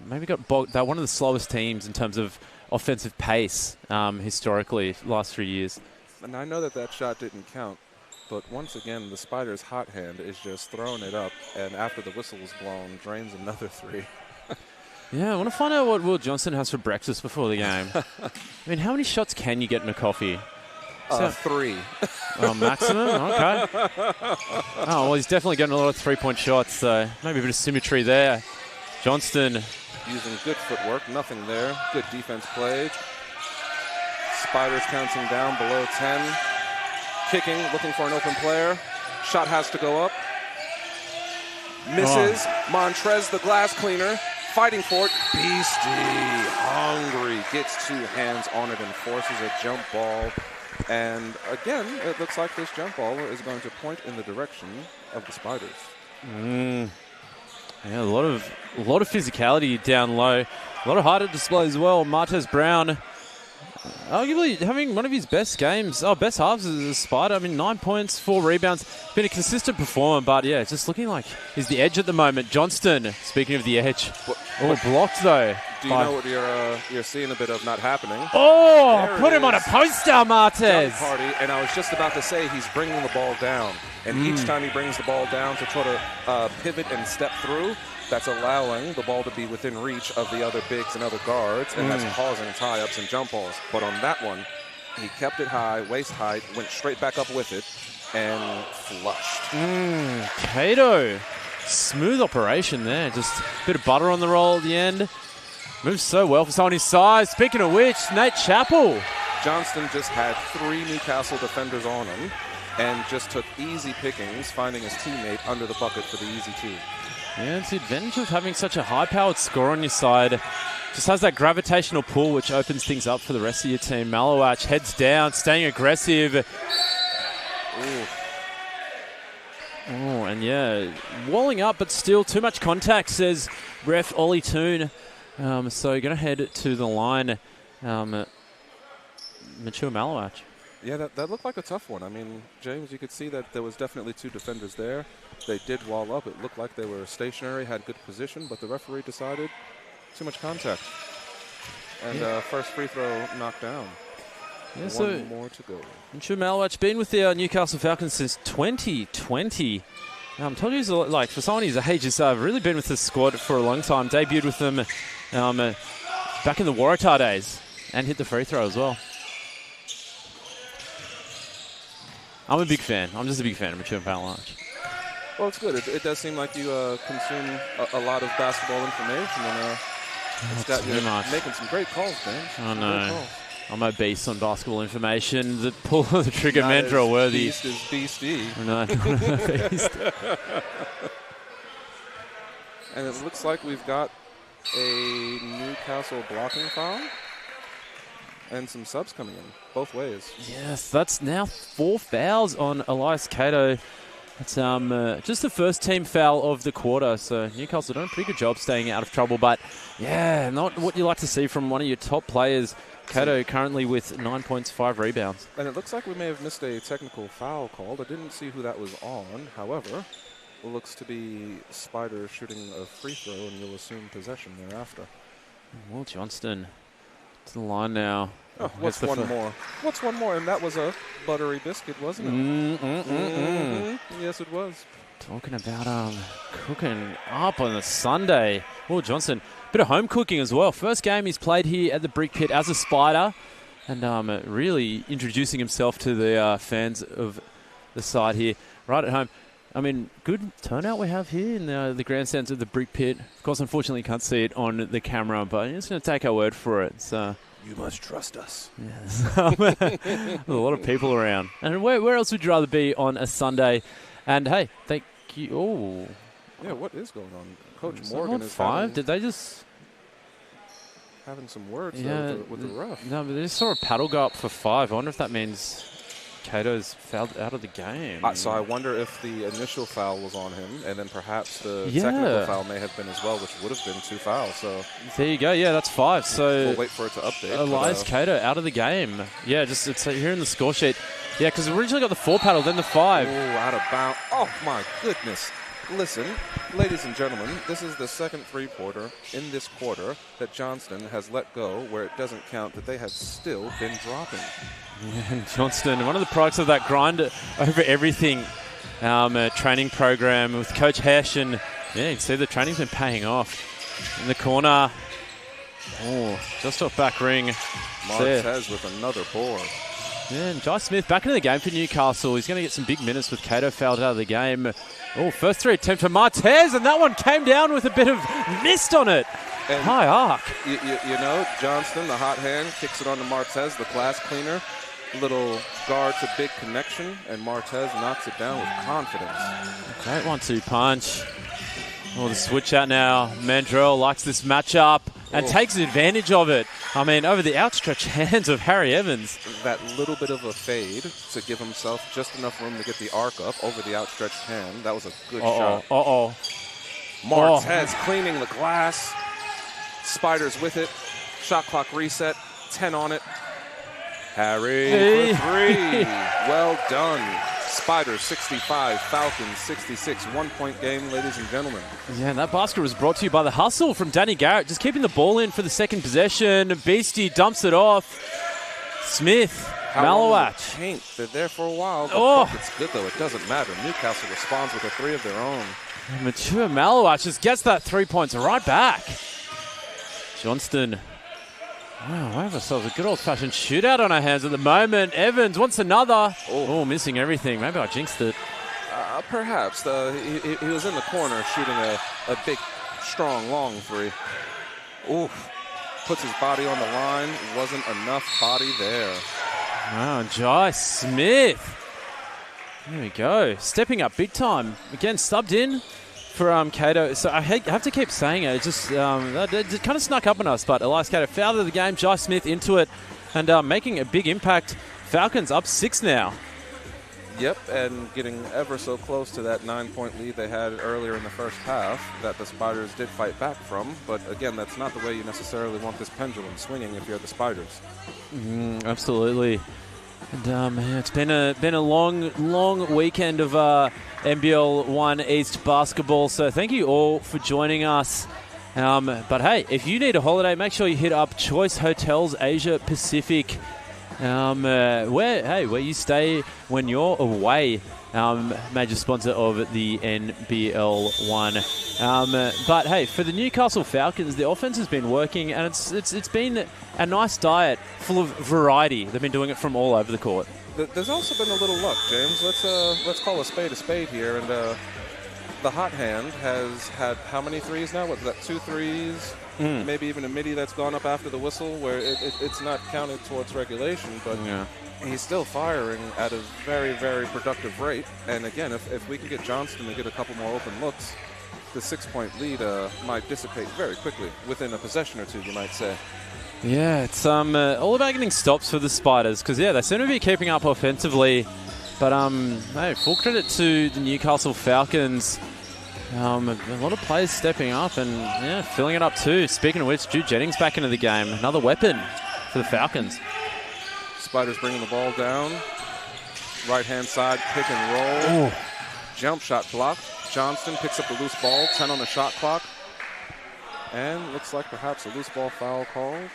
Maybe they're one of the slowest teams in terms of offensive pace historically last 3 years. And I know that shot didn't count, but once again, the Spiders' hot hand is just throwing it up, and after the whistle is blown, drains another three. Yeah, I want to find out what Will Johnson has for breakfast before the game. I mean, how many shots can you get in a coffee? 3. Oh, maximum? Okay. Oh, well, he's definitely getting a lot of three-point shots, so maybe a bit of symmetry there. Johnston using good footwork, nothing there. Good defense played. Spiders counting down below 10. Kicking, looking for an open player. Shot has to go up. Misses. Montrez, the glass cleaner, fighting for it. Beastie, hungry, gets 2 hands on it and forces a jump ball. And again, it looks like this jump ball is going to point in the direction of the Spiders. Yeah, a lot of physicality down low. A lot of height at display as well. Martez Brown, arguably having one of his best games, best halves as a Spider. I mean, 9 points, 4 rebounds. Been a consistent performer, but yeah, it's just looking like he's the edge at the moment. Johnston, speaking of the edge. Blocked though. Do you know what you're seeing a bit of not happening? Oh, put him on a poster, Martez. Party, and I was just about to say he's bringing the ball down. And each time he brings the ball down to try to pivot and step through, that's allowing the ball to be within reach of the other bigs and other guards, and that's causing tie-ups and jump balls. But on that one, he kept it high, waist height, went straight back up with it, and flushed. Cato, smooth operation there. Just a bit of butter on the roll at the end. Moves so well for someone his size. Speaking of which, Nate Chappell. Johnston just had 3 Newcastle defenders on him and just took easy pickings, finding his teammate under the bucket for the easy 2. Yeah, it's the advantage of having such a high-powered scorer on your side. Just has that gravitational pull, which opens things up for the rest of your team. Malawach heads down, staying aggressive. Oh, and yeah, walling up, but still too much contact, says ref Ollie Toon. So going to head to the line, Mature Malawach. Yeah, that looked like a tough one. I mean, James, you could see that there was definitely 2 defenders there. They did wall up. It looked like they were stationary, had good position, but the referee decided too much contact. And first free throw knocked down. Yeah, One more to go. Mature Malawach been with the Newcastle Falcons since 2020. I'm telling you, like, for someone his age, has really been with the squad for a long time. Debuted with them back in the Waratah days and hit the free throw as well. I'm a big fan. I'm just a big fan of Mature Malawach. Well, it's good. It does seem like you consume a lot of basketball information, and it's got you making some great calls, man. Oh, no. I'm obese on basketball information. The pull of the trigger, Mandrell worthy. Beast is beastie. No, not a beast. And it looks like we've got a Newcastle blocking foul and some subs coming in both ways. Yes, that's now 4 fouls on Elias Cato. It's just the first team foul of the quarter, so Newcastle doing a pretty good job staying out of trouble, but yeah, not what you like to see from one of your top players. Cato currently with 9 points, 5 rebounds. And it looks like we may have missed a technical foul called. I didn't see who that was on. However, it looks to be Spider shooting a free throw, and you'll assume possession thereafter. Will Johnston to the line now. Oh, what's one more? What's one more? And that was a buttery biscuit, wasn't it? Yes, it was. Talking about cooking up on a Sunday. Will Johnson, bit of home cooking as well. First game he's played here at the Brick Pit as a Spider, and really introducing himself to the fans of the side here, right at home. I mean, good turnout we have here in the grandstands of the Brick Pit. Of course, unfortunately, you can't see it on the camera, but I'm just going to take our word for it. So, you must trust us. Yes. There's a lot of people around. And where else would you rather be on a Sunday? And, hey, thank you. Oh. Yeah, what is going on? Coach is Morgan is 5? Did they just... having some words with the ref. No, but they just saw a paddle go up for 5. I wonder if that means Cato's fouled out of the game. So I wonder if the initial foul was on him, and then perhaps the technical foul may have been as well, which would have been 2 fouls. So there you go. Yeah, that's 5. So we'll wait for it to update. Elias Cato out of the game. Yeah, just it's here in the score sheet. Yeah, because originally got the 4 paddle, then the 5. Oh, out of bounds. Oh, my goodness. Listen, ladies and gentlemen, this is the second 3-pointer in this quarter that Johnston has let go where it doesn't count, that they have still been dropping. Yeah, and Johnston, one of the products of that grind over everything training program with Coach Hesh, and yeah, you can see the training's been paying off. In the corner, just off back ring. Martez with another board. Yeah, and Jai Smith back into the game for Newcastle. He's going to get some big minutes with Cato fouled out of the game. Oh, first 3 attempt for Martez, and that one came down with a bit of mist on it. And high arc. You know, Johnston, the hot hand, kicks it on to Martez, the glass cleaner. Little guard to big connection, and Martez knocks it down with confidence. Great 1-2 punch. Oh, the switch out now. Mandrell likes this matchup and takes advantage of it. I mean, over the outstretched hands of Harry Evans. That little bit of a fade to give himself just enough room to get the arc up over the outstretched hand. That was a good shot. Martez cleaning the glass. Spiders with it. Shot clock reset. 10 on it. Harry for 3. Well done. Spiders 65, Falcons 66. 1-point game, ladies and gentlemen. Yeah, and that basket was brought to you by the hustle from Danny Garrett. Just keeping the ball in for the second possession. Beastie dumps it off. Smith, Malawach. Paint. They're there for a while. The bucket's good, though. It doesn't matter. Newcastle responds with a 3 of their own. Mature Malawach just gets that 3 points right back. Johnston. Wow, we have ourselves a good old-fashioned shootout on our hands at the moment. Evans wants another. Oh, missing everything. Maybe I jinxed it. Perhaps. He was in the corner shooting a big, strong, long 3. Oof. Puts his body on the line. Wasn't enough body there. Wow, Jai Smith. There we go. Stepping up big time. Again, subbed in for Cato. So I have to keep saying it. It just it kind of snuck up on us, but Elias Cato fouled of the game. Jai Smith into it and making a big impact. Falcons up 6 now. Yep, and getting ever so close to that 9-point lead they had earlier in the first half that the Spiders did fight back from. But again, that's not the way you necessarily want this pendulum swinging if you're the Spiders. Absolutely. And it's been a long weekend of NBL 1 East basketball. So thank you all for joining us. But hey, if you need a holiday, make sure you hit up Choice Hotels Asia Pacific, where you stay when you're away. Major sponsor of the NBL 1. But hey, for the Newcastle Falcons, the offense has been working, and it's been a nice diet full of variety. They've been doing it from all over the court. There's also been a little luck, James. Let's call a spade here. And the hot hand has had how many 3s now? What's that? 2 3s? Maybe even a midi that's gone up after the whistle, where it's not counted towards regulation, but he's still firing at a very, very productive rate. And again, if we can get Johnston to get a couple more open looks, the 6-point lead might dissipate very quickly within a possession or 2, you might say. Yeah, it's all about getting stops for the Spiders, because they seem to be keeping up offensively. But hey, full credit to the Newcastle Falcons. A lot of players stepping up and filling it up too. Speaking of which, Jude Jennings back into the game. Another weapon for the Falcons. Spiders bringing the ball down. Right-hand side, pick and roll. Jump shot blocked. Johnston picks up the loose ball. 10 on the shot clock. And looks like perhaps a loose ball foul called.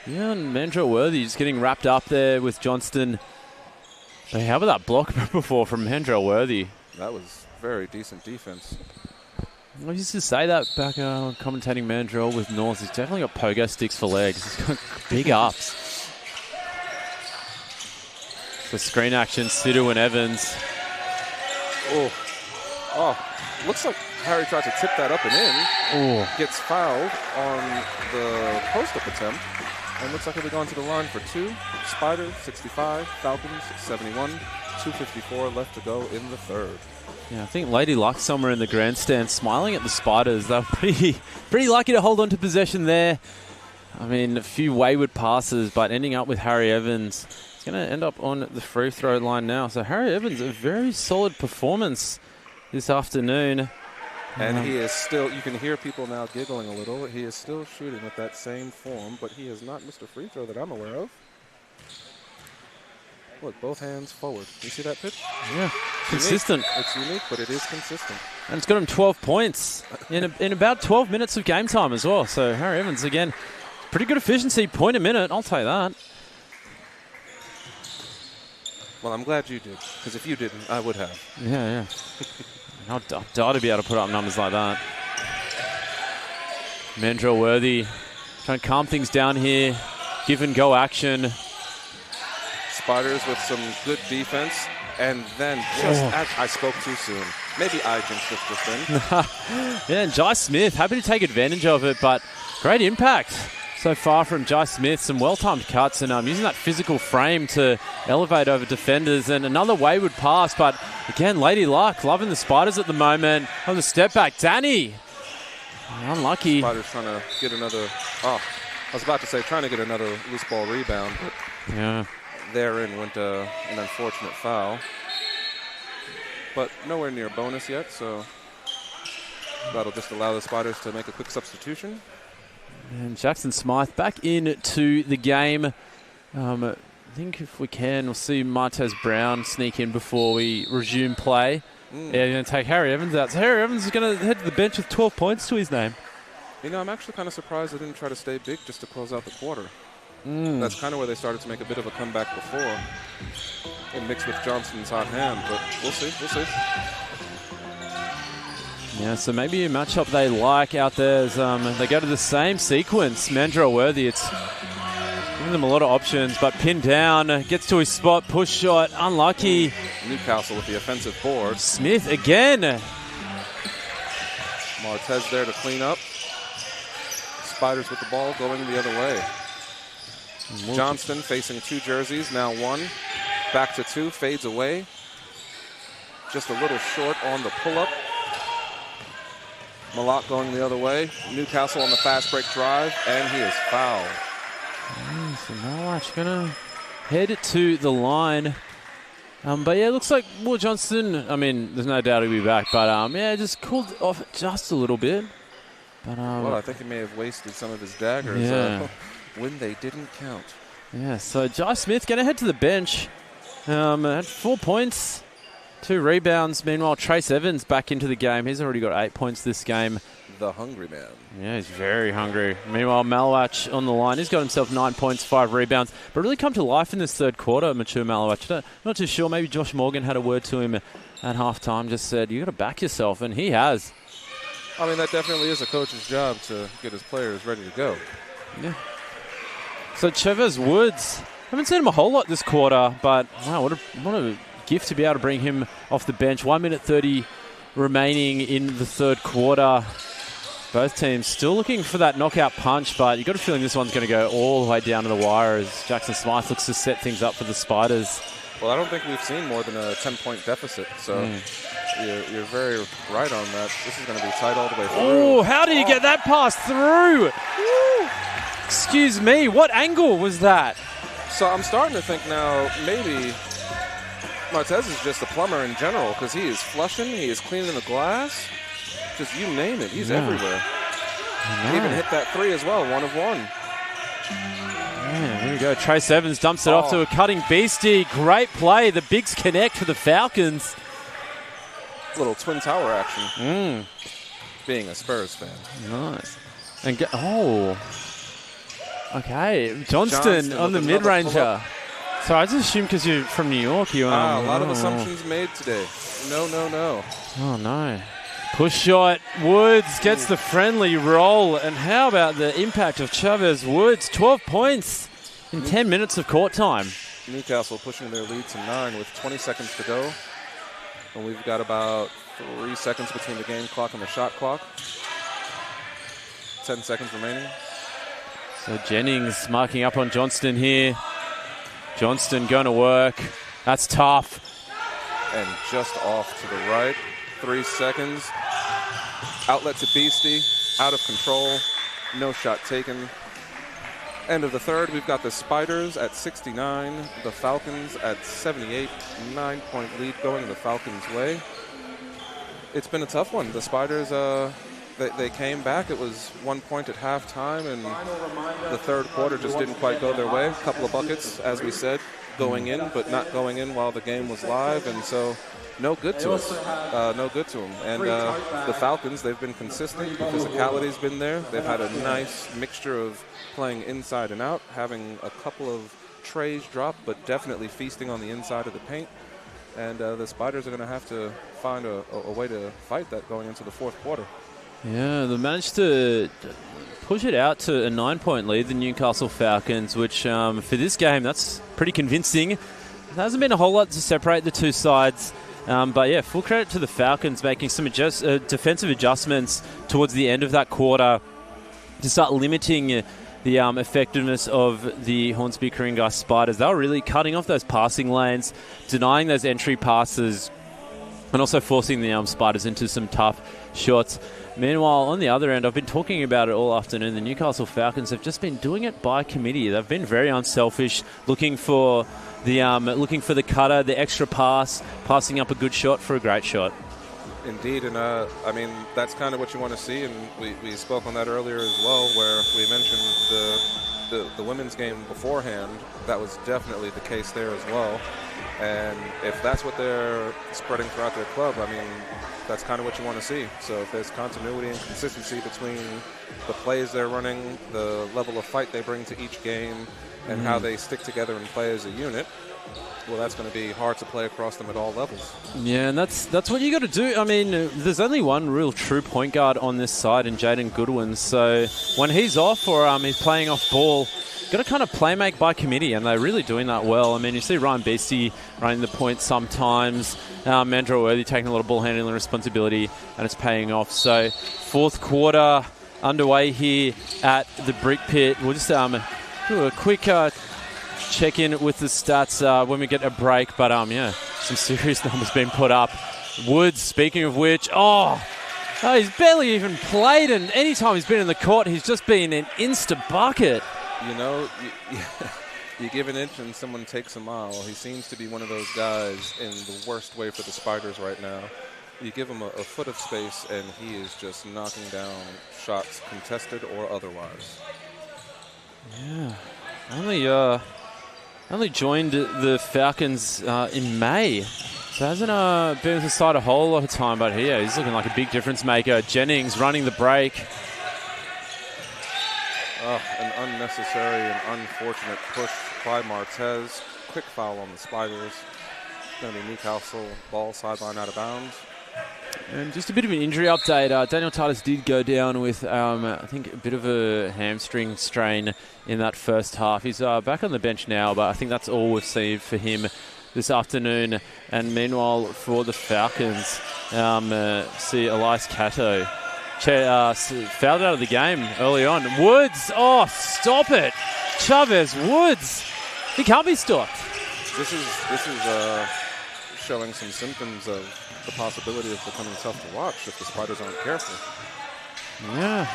Yeah, and Mandrell Worthy just getting wrapped up there with Johnston. But how about that block before from Mandrell Worthy? That was very decent defense. I used to say that back commentating Mandrell with North. He's definitely got pogo sticks for legs. He's got big ups. For screen action, Sidhu and Evans. Looks like Harry tried to tip that up and in. Gets fouled on the post-up attempt. And looks like he'll be going to the line for 2. Spiders, 65. Falcons, 71. 2:54 left to go in the third. Yeah, I think Lady Luck somewhere in the grandstand smiling at the Spiders. They're pretty lucky to hold on to possession there. I mean, a few wayward passes, but ending up with Harry Evans. He's going to end up on the free throw line now. So Harry Evans, a very solid performance this afternoon. And he is still, you can hear people now giggling a little. He is still shooting with that same form, but he has not missed a free throw that I'm aware of. Look, both hands forward. You see that pitch? Yeah, consistent. It's unique, but it is consistent. And it's got him 12 points in about 12 minutes of game time as well. So Harry Evans, again, pretty good efficiency, point a minute. I'll take that. Well, I'm glad you did, because if you didn't, I would have. Yeah. I'd die to be able to put up numbers like that. Mandrell Worthy trying to calm things down here. Give and go action. Spiders with some good defense. And then I spoke too soon. Maybe I jinxed it just then. Yeah, and Jai Smith, happy to take advantage of it, but great impact so far from Jai Smith. Some well-timed cuts and using that physical frame to elevate over defenders. And another wayward pass, but again, Lady Luck loving the Spiders at the moment. On the step back, Danny. Unlucky. Spiders trying to get another, I was about to say trying to get another loose ball rebound. Yeah. Therein went an unfortunate foul. But nowhere near bonus yet, so that'll just allow the Spiders to make a quick substitution. And Jackson Smythe back into the game. I think if we can, we'll see Martez Brown sneak in before we resume play. Yeah, you're going to take Harry Evans out. So Harry Evans is going to head to the bench with 12 points to his name. You know, I'm actually kind of surprised they didn't try to stay big just to close out the quarter. That's kind of where they started to make a bit of a comeback before. And mixed with Johnston's hot hand, but we'll see. Yeah, so maybe a matchup they like out there is they go to the same sequence. Mandrell Worthy, it's giving them a lot of options, but pinned down, gets to his spot, push shot, unlucky. Newcastle with the offensive board. Smith again. Martez there to clean up. Spiders with the ball going the other way. Johnston facing two jerseys, now one. Back to two, fades away. Just a little short on the pull-up. Malott going the other way. Newcastle on the fast break drive, and he is fouled. So Malach going to head to the line. But yeah, it looks like Will Johnston, I mean, there's no doubt he'll be back, but yeah, just cooled off just a little bit. But well, I think he may have wasted some of his daggers when they didn't count. Yeah, so Jai Smith going to head to the bench. Had 4 points, 2 rebounds. Meanwhile, Trace Evans back into the game. He's already got 8 points this game. The hungry man. Yeah, he's very hungry. Meanwhile, Malawach on the line. He's got himself 9 points, 5 rebounds. But really come to life in this third quarter, mature Malawach. Not too sure. Maybe Josh Morgan had a word to him at halftime. Just said, you got to back yourself. And he has. I mean, that definitely is a coach's job to get his players ready to go. Yeah. So Chavez Woods, haven't seen him a whole lot this quarter, but wow, what a gift to be able to bring him off the bench. 1 minute 30 remaining in the third quarter. Both teams still looking for that knockout punch, but you've got a feeling this one's going to go all the way down to the wire as Jackson Smythe looks to set things up for the Spiders. Well, I don't think we've seen more than a 10-point deficit, so you're very right on that. This is going to be tight all the way through. Oh, how do you get that pass through? Woo. Excuse me, what angle was that? So I'm starting to think now maybe Martez is just a plumber in general because he is flushing, he is cleaning the glass. Just you name it, he's everywhere. He even hit that three as well, 1 of 1. Yeah, here we go. Trace Evans dumps it off to a cutting beastie. Great play. The Bigs connect for the Falcons. Little Twin Tower action. Being a Spurs fan. Nice. And okay. Johnston on the mid-ranger. So I just assume because you're from New York, you a lot of assumptions made today. No. Oh, no. Push shot. Woods gets the friendly roll. And how about the impact of Chavez Woods? 12 points in 10 minutes of court time. Newcastle pushing their lead to 9 with 20 seconds to go. And we've got about 3 seconds between the game clock and the shot clock. 10 seconds remaining. So Jennings marking up on Johnston here. Johnston going to work. That's tough. And just off to the right. 3 seconds. Outlet to Beastie. Out of control. No shot taken. End of the third, we've got the Spiders at 69, the Falcons at 78. 9-point lead going the Falcons' way. It's been a tough one. The Spiders, they came back. It was 1 point at halftime, and the third quarter just didn't quite go their way. A couple of buckets, as we said, going in, but not going in while the game was live, and so no good to us. No good to them. And the Falcons, they've been consistent. The physicality's been there. They've had a nice mixture of playing inside and out, having a couple of trays drop, but definitely feasting on the inside of the paint. And the Spiders are going to have to find a way to fight that going into the fourth quarter. Yeah, they managed to push it out to a 9-point lead, the Newcastle Falcons, which for this game, that's pretty convincing. There hasn't been a whole lot to separate the two sides. But yeah, full credit to the Falcons making some defensive adjustments towards the end of that quarter to start limiting the effectiveness of the Hornsby Coringa Spiders. They were really cutting off those passing lanes, denying those entry passes, and also forcing the Spiders into some tough shots. Meanwhile, on the other end, I've been talking about it all afternoon. The Newcastle Falcons have just been doing it by committee. They've been very unselfish, looking for the cutter, the extra pass, passing up a good shot for a great shot. Indeed, and I mean, that's kind of what you want to see, and we spoke on that earlier as well, where we mentioned the women's game beforehand. That was definitely the case there as well. And if that's what they're spreading throughout their club, I mean, that's kind of what you want to see. So if there's continuity and consistency between the plays they're running, the level of fight they bring to each game, and how they stick together and play as a unit, well, that's going to be hard to play across them at all levels. Yeah, and that's what you got to do. I mean, there's only one real true point guard on this side in Jaden Goodwin. So when he's off or he's playing off ball, got to kind of play make by committee, and they're really doing that well. I mean, you see Ryan Beastie running the point sometimes, Mandrell taking a lot of ball handling responsibility, and it's paying off. So fourth quarter underway here at the Brick Pit. We'll just do a quick check-in with the stats when we get a break. But, yeah, some serious numbers being put up. Woods, speaking of which, he's barely even played, and anytime he's been in the court, he's just been an insta-bucket. You know, you give an inch and someone takes a mile. He seems to be one of those guys in the worst way for the Spiders right now. You give him a foot of space, and he is just knocking down shots, contested or otherwise. Yeah, only joined the Falcons in May. So hasn't been with the side a whole lot of time, but here he's looking like a big difference maker. Jennings running the break. An unnecessary and unfortunate push by Martez. Quick foul on the Spiders. Going to be Newcastle ball sideline out of bounds. And just a bit of an injury update. Daniel Titus did go down with, I think, a bit of a hamstring strain in that first half. He's back on the bench now, but I think that's all we've seen for him this afternoon. And meanwhile, for the Falcons, see Elias Cato fouled out of the game early on. Woods, stop it. Chavez, Woods. He can't be stopped. This is showing some symptoms of the possibility of becoming tough to watch if the Spiders aren't careful. Yeah.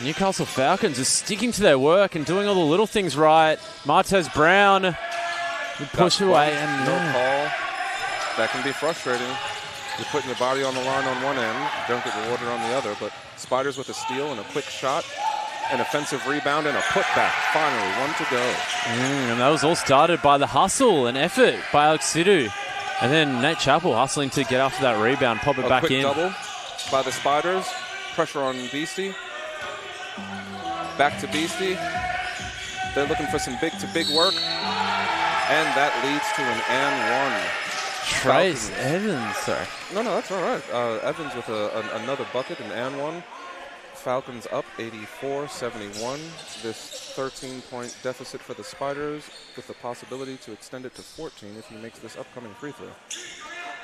Newcastle Falcons just sticking to their work and doing all the little things right. Martez Brown would push away. And no call. That can be frustrating. You're putting your body on the line on one end, don't get rewarded on the other, but Spiders with a steal and a quick shot, an offensive rebound, and a putback. Finally, one to go. And that was all started by the hustle and effort by Alex Sidhu. And then Nate Chappell hustling to get after that rebound, pop it back in. A quick double by the Spiders. Pressure on Beastie. Back to Beastie. They're looking for some big-to-big work. And that leads to an and one. Trace Evans, sorry. No, that's all right. Evans with another bucket, and one. Falcons up 84-71. This 13-point deficit for the Spiders with the possibility to extend it to 14 if he makes this upcoming free throw.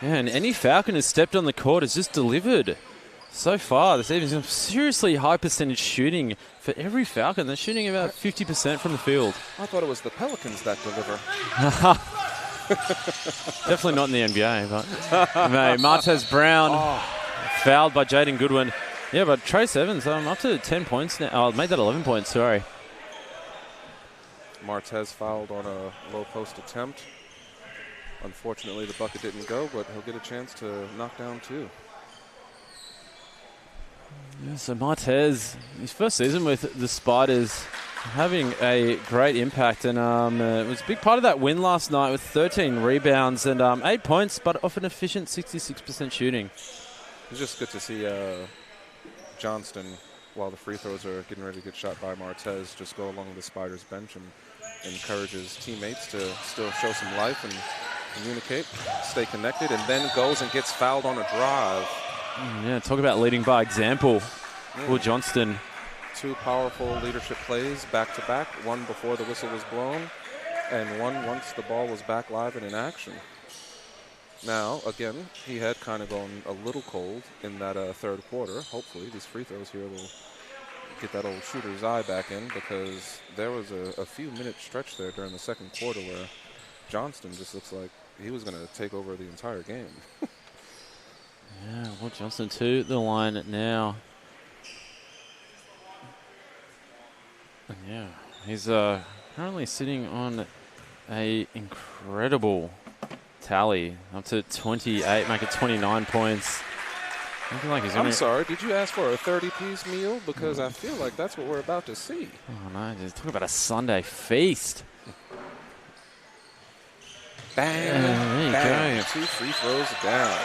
Yeah, and any Falcon who's stepped on the court has just delivered. So far, this evening's some seriously high percentage shooting for every Falcon. They're shooting about 50% from the field. I thought it was the Pelicans that deliver. Definitely not in the NBA, but Martez Brown fouled by Jaden Goodwin. Yeah, but Trace Evans, up to 10 points now. Oh, made that 11 points, sorry. Martez fouled on a low post attempt. Unfortunately, the bucket didn't go, but he'll get a chance to knock down 2. Yeah, so Martez, his first season with the Spiders, having a great impact, and it was a big part of that win last night with 13 rebounds and 8 points, but off an efficient 66% shooting. It's just good to see Johnston, while the free throws are getting ready to get shot by Martez, just go along the Spiders bench and encourage his teammates to still show some life and communicate, stay connected, and then goes and gets fouled on a drive. Yeah, talk about leading by example. Will Johnston. 2 powerful leadership plays back-to-back, one before the whistle was blown, and one once the ball was back live and in action. Now, again, he had kind of gone a little cold in that third quarter. Hopefully these free throws here will get that old shooter's eye back in, because there was a few-minute stretch there during the second quarter where Johnston just looks like he was going to take over the entire game. Yeah, Will Johnston to the line now. And yeah, he's currently sitting on a incredible tally, up to 28, make it 29 points. I'm sorry, did you ask for a 30-piece meal? Because I feel like that's what we're about to see. Oh, no, just talk about a Sunday feast. Bang, there you go. 2 free throws down.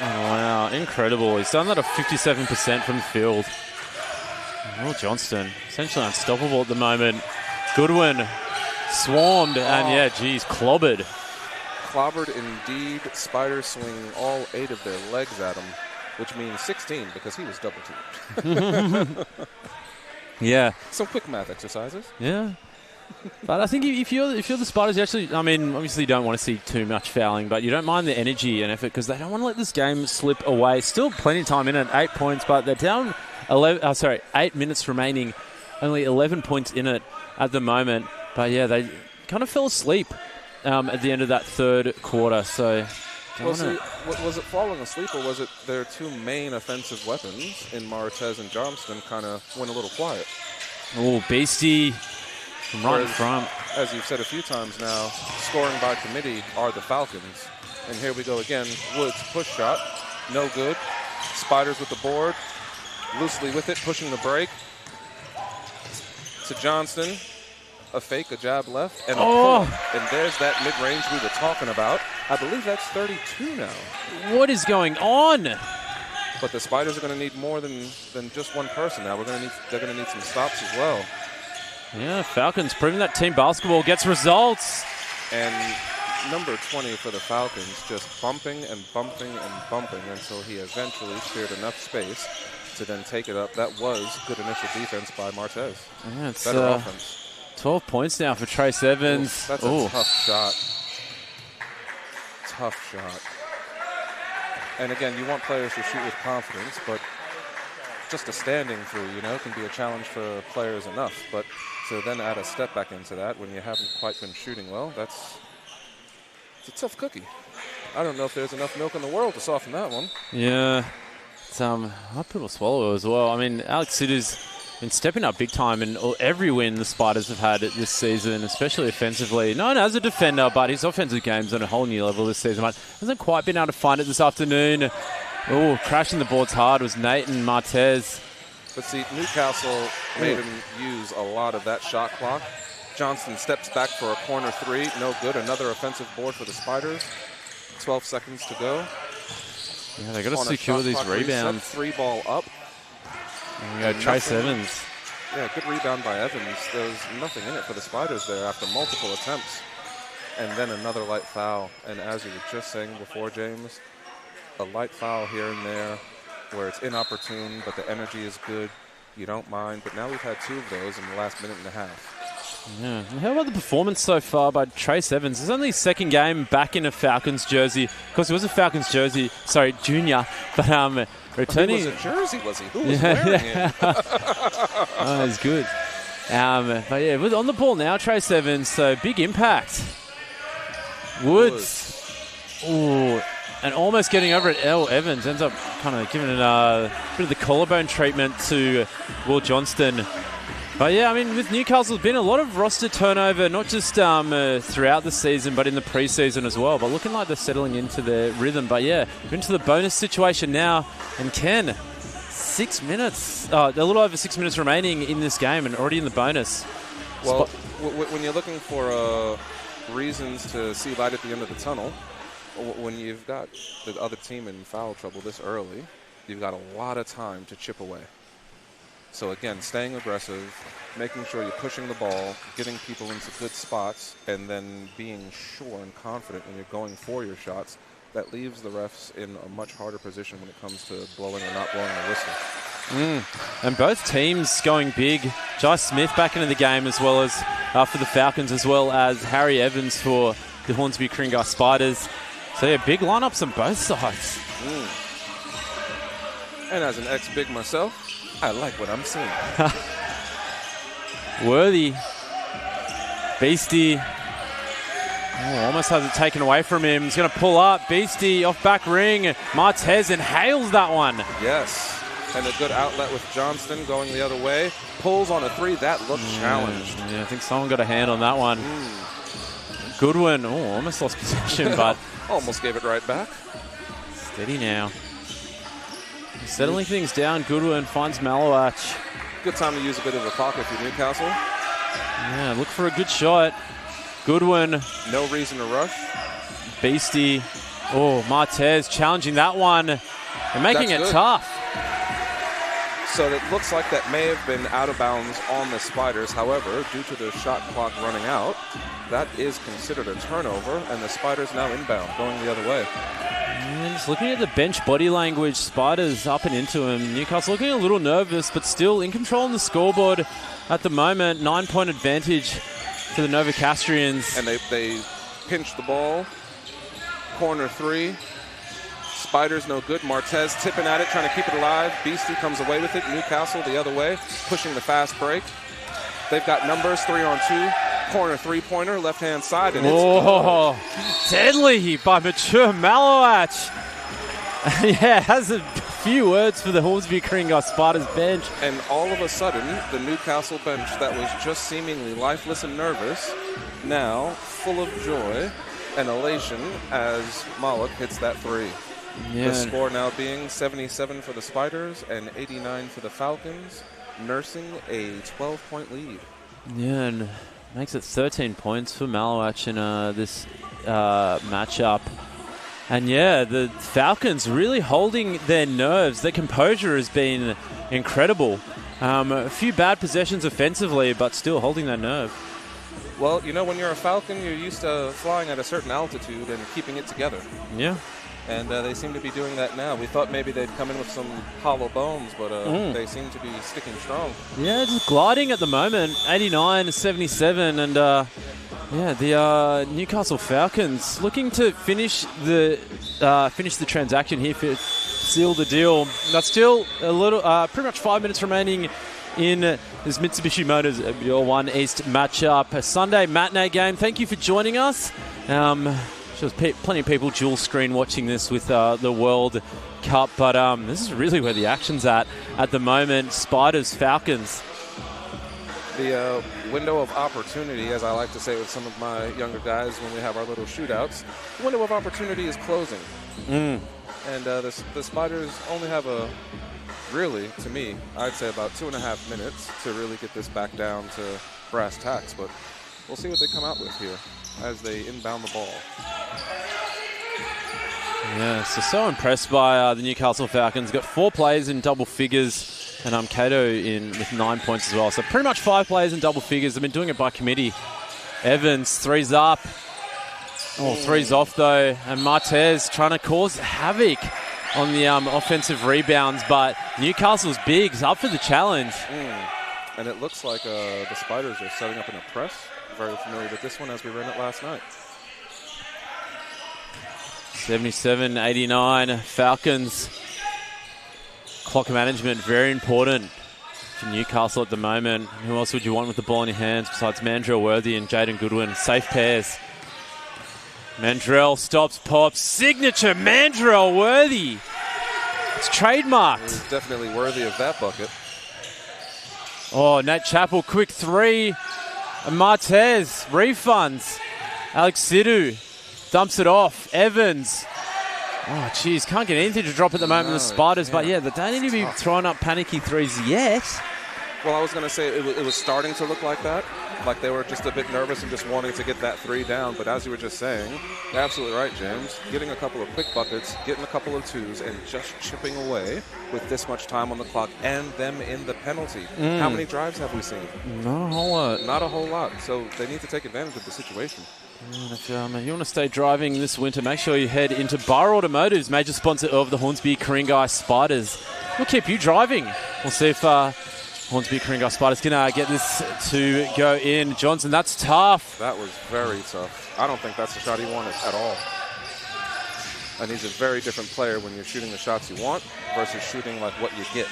Oh, wow, incredible. He's done that at 57% from the field. Will Johnston, essentially unstoppable at the moment. Goodwin swarmed and, yeah, geez, clobbered. Clobbered indeed. Spiders swing all 8 of their legs at him, which means 16 because he was double-teamed. Yeah. Some quick math exercises. Yeah. But I think if you're the Spiders, you actually, I mean, obviously you don't want to see too much fouling, but you don't mind the energy and effort because they don't want to let this game slip away. Still plenty of time in it, 8 points, but they're down 8 minutes remaining, only 11 points in it at the moment. But yeah, they kind of fell asleep at the end of that third quarter. So, was it falling asleep, or was it their 2 main offensive weapons in Martez and Johnston kind of went a little quiet? Oh, Beastie. Right in front. As you've said a few times now, scoring by committee are the Falcons. And here we go again. Woods push shot. No good. Spiders with the board. Loosely with it, pushing the break. To Johnston. A fake, a jab left, and a pull. And there's that mid-range we were talking about. I believe that's 32 now. What is going on? But the Spiders are going to need more than just one person now. They're going to need some stops as well. Yeah, Falcons proving that team basketball gets results. And number 20 for the Falcons just bumping and bumping and bumping until he eventually cleared enough space to then take it up. That was good initial defense by Martez. Yeah, it's better offense. 12 points now for Trace Evans. That's a tough shot. Tough shot. And again, you want players to shoot with confidence, but just a standing through, can be a challenge for players enough. But to then add a step back into that when you haven't quite been shooting well, it's a tough cookie. I don't know if there's enough milk in the world to soften that one. Yeah. It's hard people swallow as well. I mean, Alex Sitter's been stepping up big time in every win the Spiders have had this season, especially offensively. Known as a defender, but his offensive game's on a whole new level this season. But hasn't quite been able to find it this afternoon. Oh, crashing the boards hard was Nathan Martez. But see, Newcastle made him use a lot of that shot clock. Johnston steps back for a corner 3. No good. Another offensive board for the Spiders. 12 seconds to go. Yeah, they got to secure these rebounds. 3-ball up. And we go Trace Evans. Yeah, good rebound by Evans. There's nothing in it for the Spiders there after multiple attempts. And then another light foul. And as you were just saying before, James, a light foul here and there where it's inopportune, but the energy is good. You don't mind. But now we've had 2 of those in the last minute and a half. Yeah. And how about the performance so far by Trace Evans? It's only his second game back in a Falcons jersey. Of course, it was a Falcons jersey. Sorry, junior. But returning. He was a jersey, was he? Who was wearing it? Oh, he's good. But yeah, on the ball now, Trace Evans. So big impact. Woods. Ooh. And almost getting over it, Evans ends up kind of giving it a bit of the collarbone treatment to Will Johnston. But yeah, I mean, with Newcastle, there's been a lot of roster turnover, not just throughout the season, but in the preseason as well. But looking like they're settling into their rhythm. But yeah, we're into the bonus situation now. And Ken, 6 minutes, a little over 6 minutes remaining in this game and already in the bonus. Well, when you're looking for reasons to see light at the end of the tunnel, when you've got the other team in foul trouble this early, you've got a lot of time to chip away. So again, staying aggressive, making sure you're pushing the ball, getting people into good spots, and then being sure and confident when you're going for your shots, that leaves the refs in a much harder position when it comes to blowing or not blowing a whistle. And both teams going big. Jai Smith back into the game as well as for the Falcons, as well as Harry Evans for the Hornsby Kringa Spiders. So yeah, big lineups on both sides. And as an ex-big myself, I like what I'm seeing. Worthy. Beastie. Almost has it taken away from him. He's going to pull up. Beastie off back ring. Martez inhales that one. Yes. And a good outlet with Johnston going the other way. Pulls on a three. That looked challenged. Yeah, I think someone got a hand on that one. Goodwin. Almost lost possession, but... almost gave it right back. Steady now. Settling things down. Goodwin finds Malowach. Good time to use a bit of a pocket for Newcastle. Yeah, look for a good shot. Goodwin. No reason to rush. Beastie. Martez challenging that one and making it tough. So it looks like that may have been out of bounds on the Spiders. However, due to the shot clock running out, that is considered a turnover, and the Spiders now inbound, going the other way. And just looking at the bench body language, Spiders up and into him. Newcastle looking a little nervous, but still in control on the scoreboard at the moment. 9-point advantage to the Novocastrians. And they pinch the ball. Corner three. Spiders no good. Martez tipping at it, trying to keep it alive. Beastie comes away with it. Newcastle the other way, pushing the fast break. They've got numbers, 3-on-2. Corner three-pointer, left-hand side, and it's deadly by mature Malowach. Yeah, has a few words for the Hornsby Kringa Spiders bench. And all of a sudden, the Newcastle bench that was just seemingly lifeless and nervous, now full of joy and elation as Malik hits that three. Yeah. The score now being 77 for the Spiders and 89 for the Falcons, nursing a 12-point lead. Yeah, and makes it 13 points for Malowach in this matchup. And yeah, the Falcons really holding their nerves. Their composure has been incredible. A few bad possessions offensively, but still holding their nerve. Well, you know, when you're a Falcon, you're used to flying at a certain altitude and keeping it together. Yeah. And they seem to be doing that now. We thought maybe they'd come in with some hollow bones, but they seem to be sticking strong. Yeah, just gliding at the moment. 89-77, and the Newcastle Falcons looking to finish the transaction here, seal the deal. That's still a little, pretty much 5 minutes remaining in this Mitsubishi Motors MBL 1 East matchup. A Sunday matinee game. Thank you for joining us. There's plenty of people dual screen watching this with the World Cup, but this is really where the action's at the moment. Spiders, Falcons. The window of opportunity, as I like to say with some of my younger guys when we have our little shootouts, the window of opportunity is closing. And the Spiders only have really, to me, I'd say about 2.5 minutes to really get this back down to brass tacks, but we'll see what they come out with here as they inbound the ball. Yeah, so impressed by the Newcastle Falcons. Got 4 players in double figures, and Cato in with 9 points as well. So pretty much 5 players in double figures. They've been doing it by committee. Evans, three's up. Three's off though, and Martez trying to cause havoc on the offensive rebounds, but Newcastle's big is up for the challenge. And it looks like the Spiders are setting up in a press. Very familiar with this one as we ran it last night. 77-89 Falcons. Clock management very important for Newcastle at the moment. Who else would you want with the ball in your hands besides Mandrell Worthy and Jaden Goodwin? Safe pairs. Mandrell stops, pops. Signature Mandrell Worthy. It's trademarked. He's definitely worthy of that bucket. Oh, Nat Chappell, quick three. Martez, refunds. Alex Sidhu dumps it off. Evans. Oh, geez, can't get anything to drop at the moment, the Spiders. But yeah, they don't need to be throwing up panicky threes yet. Well, I was going to say it was starting to look like that. Like they were just a bit nervous and just wanting to get that three down. But as you were just saying, you're absolutely right, James. Getting a couple of quick buckets, getting a couple of twos, and just chipping away with this much time on the clock and them in the penalty. How many drives have we seen? Not a whole lot. Not a whole lot. So they need to take advantage of the situation. If you want to stay driving this winter, make sure you head into Bar Automotive's major sponsor of the Hornsby Ku-ring-gai Spiders. We'll keep you driving. We'll see if Hornsby Ku-ring-gai Spiders can get this to go in. Johnson, that's tough. That was very tough. I don't think that's the shot he wanted at all. And he's a very different player when you're shooting the shots you want versus shooting like what you get.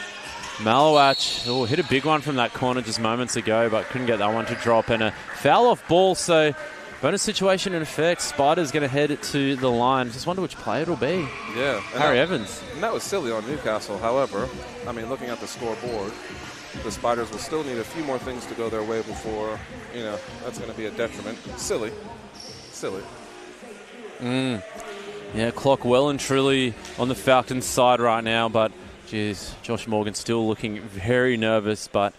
Malawach hit a big one from that corner just moments ago, but couldn't get that one to drop. And a foul off ball, so bonus situation in effect. Spiders going to head to the line. Just wonder which player it'll be. Yeah. Harry Evans. And that was silly on Newcastle. However, I mean, looking at the scoreboard, the Spiders will still need a few more things to go their way before, that's going to be a detriment. Silly. Yeah, clock well and truly on the Falcons' side right now, but geez, Josh Morgan still looking very nervous, but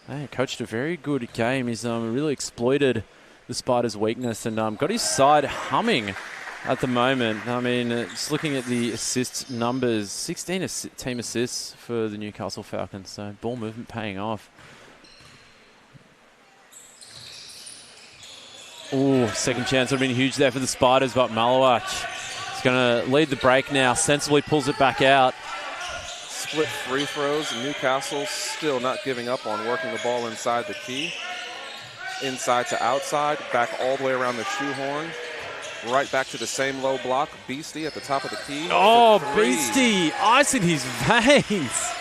hey, coached a very good game. He's really exploited the Spiders' weakness and got his side humming at the moment. I mean, just looking at the assist numbers, 16 team assists for the Newcastle Falcons, so ball movement paying off. Oh, second chance would have been huge there for the Spiders, but Malawach is going to lead the break now. Sensibly pulls it back out. Split free throws. Newcastle still not giving up on working the ball inside the key. Inside to outside, back all the way around the shoehorn. Right back to the same low block. Beastie at the top of the key. Oh, Beastie, ice in his veins.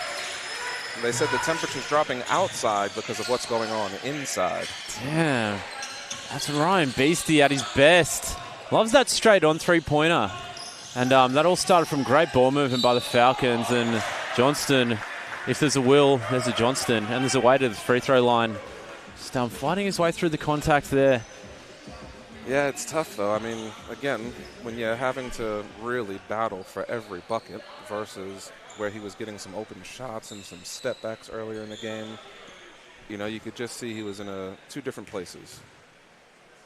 They said the temperature's dropping outside because of what's going on inside. Damn. That's Ryan Beastie at his best. Loves that straight-on three-pointer. And that all started from great ball movement by the Falcons. And Johnston, if there's a will, there's a Johnston. And there's a way to the free throw line. Just fighting his way through the contact there. Yeah, it's tough, though. I mean, again, when you're having to really battle for every bucket versus where he was getting some open shots and some step backs earlier in the game, you could just see he was in two different places.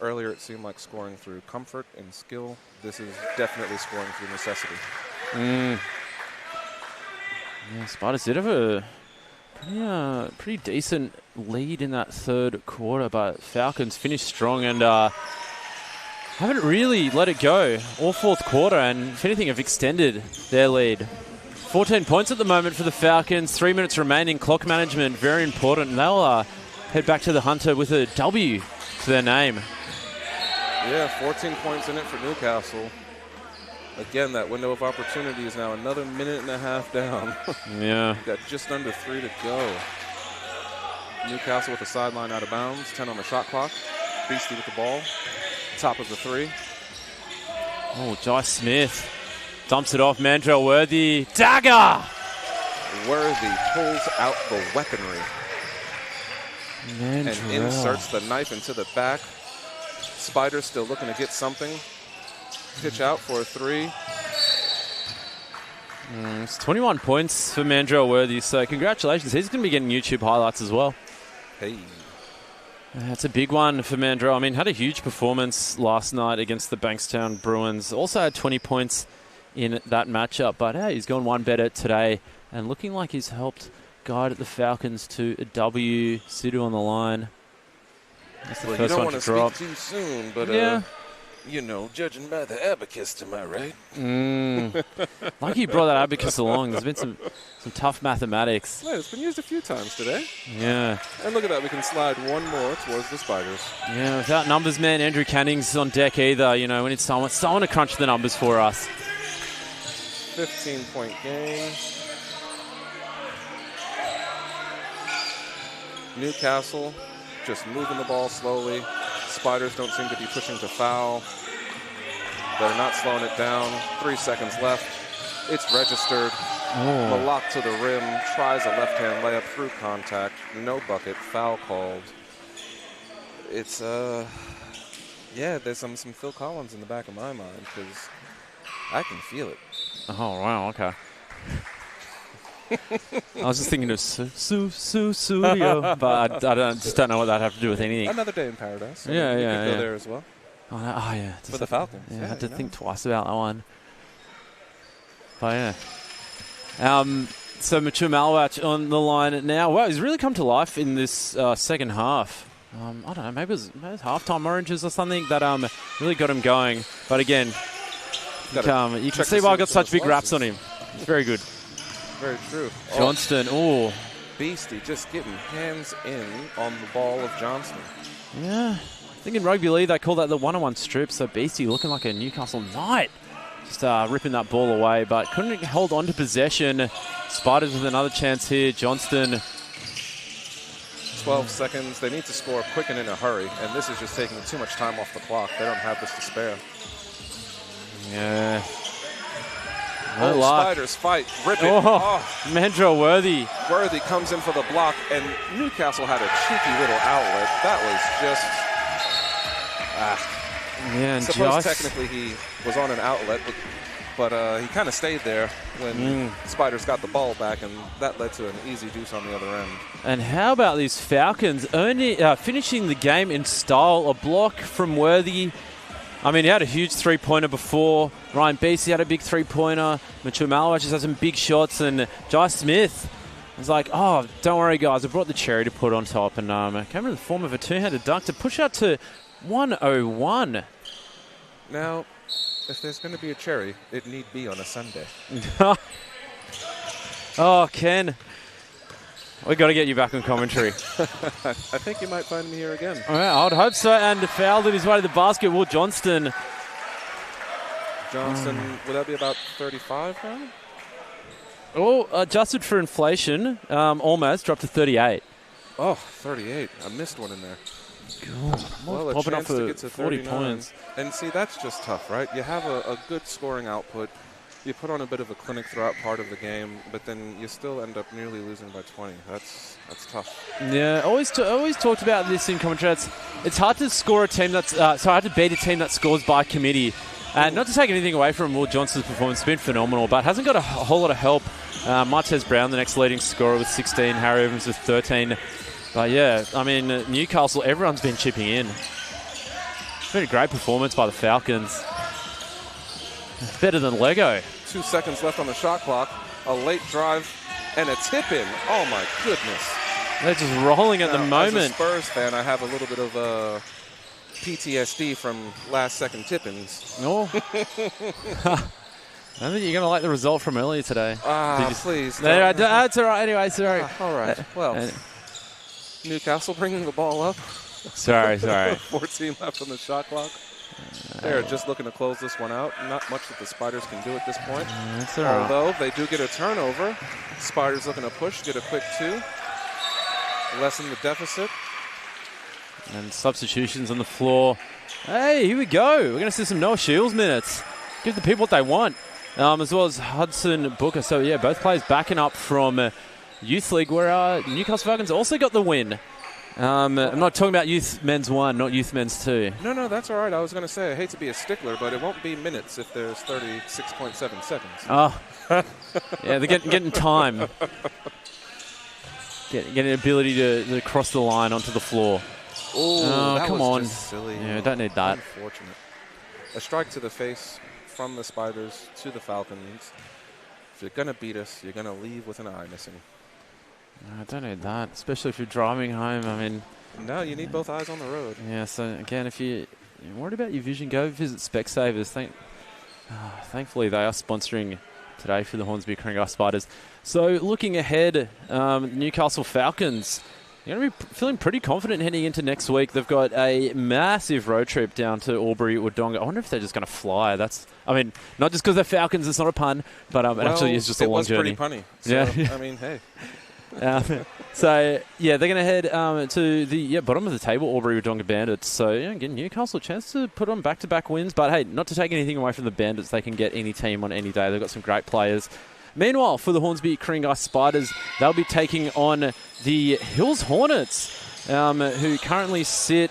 Earlier, it seemed like scoring through comfort and skill. This is definitely scoring through necessity. Yeah, Spiders did have a pretty decent lead in that third quarter, but Falcons finished strong and haven't really let it go all fourth quarter, and if anything, have extended their lead. 14 points at the moment for the Falcons. 3 minutes remaining. Clock management, very important. And they'll head back to the Hunter with a W to their name. Yeah, 14 points in it for Newcastle. Again, that window of opportunity is now another minute and a half down. Yeah. Got just under 3 to go. Newcastle with the sideline out of bounds. 10 on the shot clock. Beastie with the ball. Top of the three. Oh, Josh Smith dumps it off. Mandrell Worthy. Dagger! Worthy pulls out the weaponry. Mandrell. And inserts the knife into the back. Spiders still looking to get something. Pitch out for a three. It's 21 points for Mandrell Worthy, so congratulations. He's going to be getting YouTube highlights as well. Hey. That's a big one for Mandrell. I mean, had a huge performance last night against the Bankstown Bruins. Also had 20 points in that matchup, but hey, he's gone one better today and looking like he's helped guide the Falcons to a W. Sidhu on the line. That's the first you don't one want to drop. speak too soon, but yeah. Judging by the abacus to my right. Like you brought that abacus along. There's been some tough mathematics. Yeah, it's been used a few times today. Yeah. And look at that. We can slide one more towards the Spiders. Yeah, without numbers, man, Andrew Canning's on deck either. We need someone to crunch the numbers for us. 15-point game. Newcastle just moving the ball slowly. Spiders don't seem to be pushing to foul. They're not slowing it down. 3 seconds left. It's registered. Malak to the rim, tries a left-hand layup through contact. No bucket, foul called. It's, yeah, there's some Phil Collins in the back of my mind because I can feel it. Oh, wow, okay. I was just thinking of Studio, but I just don't know what that have to do with anything. Another day in paradise. Yeah. We could go there as well. Oh, no, yeah. For the Falcons. Yeah, I had to think twice about that one. But yeah. So Mature Malwatch on the line now. Wow, he's really come to life in this second half. I don't know, maybe it was halftime oranges or something that really got him going. But again, you can see why I got such big raps on him. It's very good. Very true. Johnston, Beastie just getting hands in on the ball of Johnston. Yeah. I think in rugby league they call that the one-on-one strip, so Beastie looking like a Newcastle Knight. Just ripping that ball away, but couldn't hold on to possession. Spiders with another chance here. Johnston. 12 seconds. They need to score quick and in a hurry, and this is just taking too much time off the clock. They don't have this to spare. Yeah. No luck. Spiders fight, rip it. Mandrell Worthy. Worthy comes in for the block, and Newcastle had a cheeky little outlet. That was just... Yeah, and suppose technically he was on an outlet, but he kind of stayed there when Spiders got the ball back, and that led to an easy deuce on the other end. And how about these Falcons finishing the game in style? A block from Worthy. I mean, he had a huge three-pointer before. Ryan Beastie had a big three-pointer. Mature Malwatch just had some big shots, and Jai Smith was like, oh, don't worry, guys. I brought the cherry to put on top, and came in the form of a two-handed dunk to push out to 101. Now, if there's going to be a cherry, it need be on a Sunday. Oh, Ken. We've got to get you back on commentary. I think you might find me here again. Well, I would hope so. And fouled in his way to the basket. Will Johnston. Would that be about 35 now? Oh, adjusted for inflation, almost dropped to 38. Oh, 38. I missed one in there. God, well, a chance to get to 40 39. points. And see, that's just tough, right? You have a good scoring output. You put on a bit of a clinic throughout part of the game, but then you still end up nearly losing by 20. That's tough. Yeah, always talked about this in commentary. It's hard to score a team that's hard to beat a team that scores by committee. And not to take anything away from Will Johnston's performance, it's been phenomenal, but hasn't got a whole lot of help. Martez Brown, the next leading scorer with 16, Harry Evans with 13. But yeah, I mean, Newcastle, everyone's been chipping in. It's been a great performance by the Falcons. It's better than Lego. 2 seconds left on the shot clock. A late drive and a tip in. Oh my goodness. They're just rolling at the moment. As a Spurs fan, I have a little bit of PTSD from last second tip-ins. Oh. I think you're going to like the result from earlier today. Please. That's all right. Anyway, sorry. All right. Well, Newcastle bringing the ball up. Sorry. 14 left on the shot clock. They're just looking to close this one out. Not much that the Spiders can do at this point. That's all right. Although they do get a turnover. Spiders looking to push, get a quick 2. Lessen the deficit. And substitutions on the floor. Hey, here we go. We're going to see some Noah Shields minutes. Give the people what they want. As well as Hudson Booker. So, yeah, both players backing up from Youth League, where Newcastle Falcons also got the win. I'm not talking about Youth Men's 1, not Youth Men's 2. No, that's all right. I was going to say, I hate to be a stickler, but it won't be minutes if there's 36.7 seconds. Oh. Yeah, they're getting time. Getting an ability to cross the line onto the floor. Oh, come on. Just silly. Yeah, don't need that. Unfortunate. A strike to the face from the Spiders to the Falcons. If you're going to beat us, you're going to leave with an eye missing. I don't need that, especially if you're driving home. I mean, no, you need both eyes on the road. Yeah, so again, if you're worried about your vision, go visit Specsavers. Thankfully, they are sponsoring today for the Hornsby Kringai Spiders. So looking ahead, Newcastle Falcons, you're going to be feeling pretty confident heading into next week. They've got a massive road trip down to Albury, Wodonga. I wonder if they're just going to fly. Not just because they're Falcons, it's not a pun, but it actually is just a long journey. It was pretty punny. So, yeah. I mean, hey. So, yeah, they're going to head to the bottom of the table, Albury Wodonga Bandits. So, again, Newcastle a chance to put on back-to-back wins. But, hey, not to take anything away from the Bandits. They can get any team on any day. They've got some great players. Meanwhile, for the Hornsby Kringai Spiders, they'll be taking on the Hills Hornets, who currently sit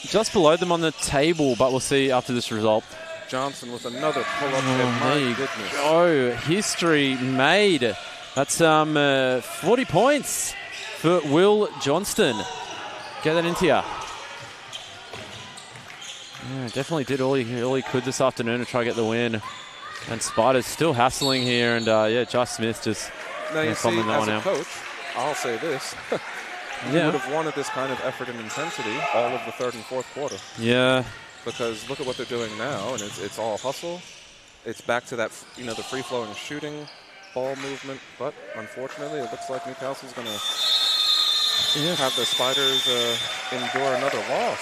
just below them on the table, but we'll see after this result. Johnson with another pull-up, and my goodness. Oh, history made. That's 40 points for Will Johnston. Get that into you. Yeah, definitely did all he could this afternoon to try to get the win. And Spiders still hassling here, and Josh Smith just now you see, that as one a out. coach, I'll say this. You would have wanted this kind of effort and intensity all of the third and fourth quarter. Yeah. Because look at what they're doing now, and it's all hustle. It's back to that, the free-flowing shooting, ball movement. But unfortunately, it looks like Newcastle's going to have the Spiders endure another loss.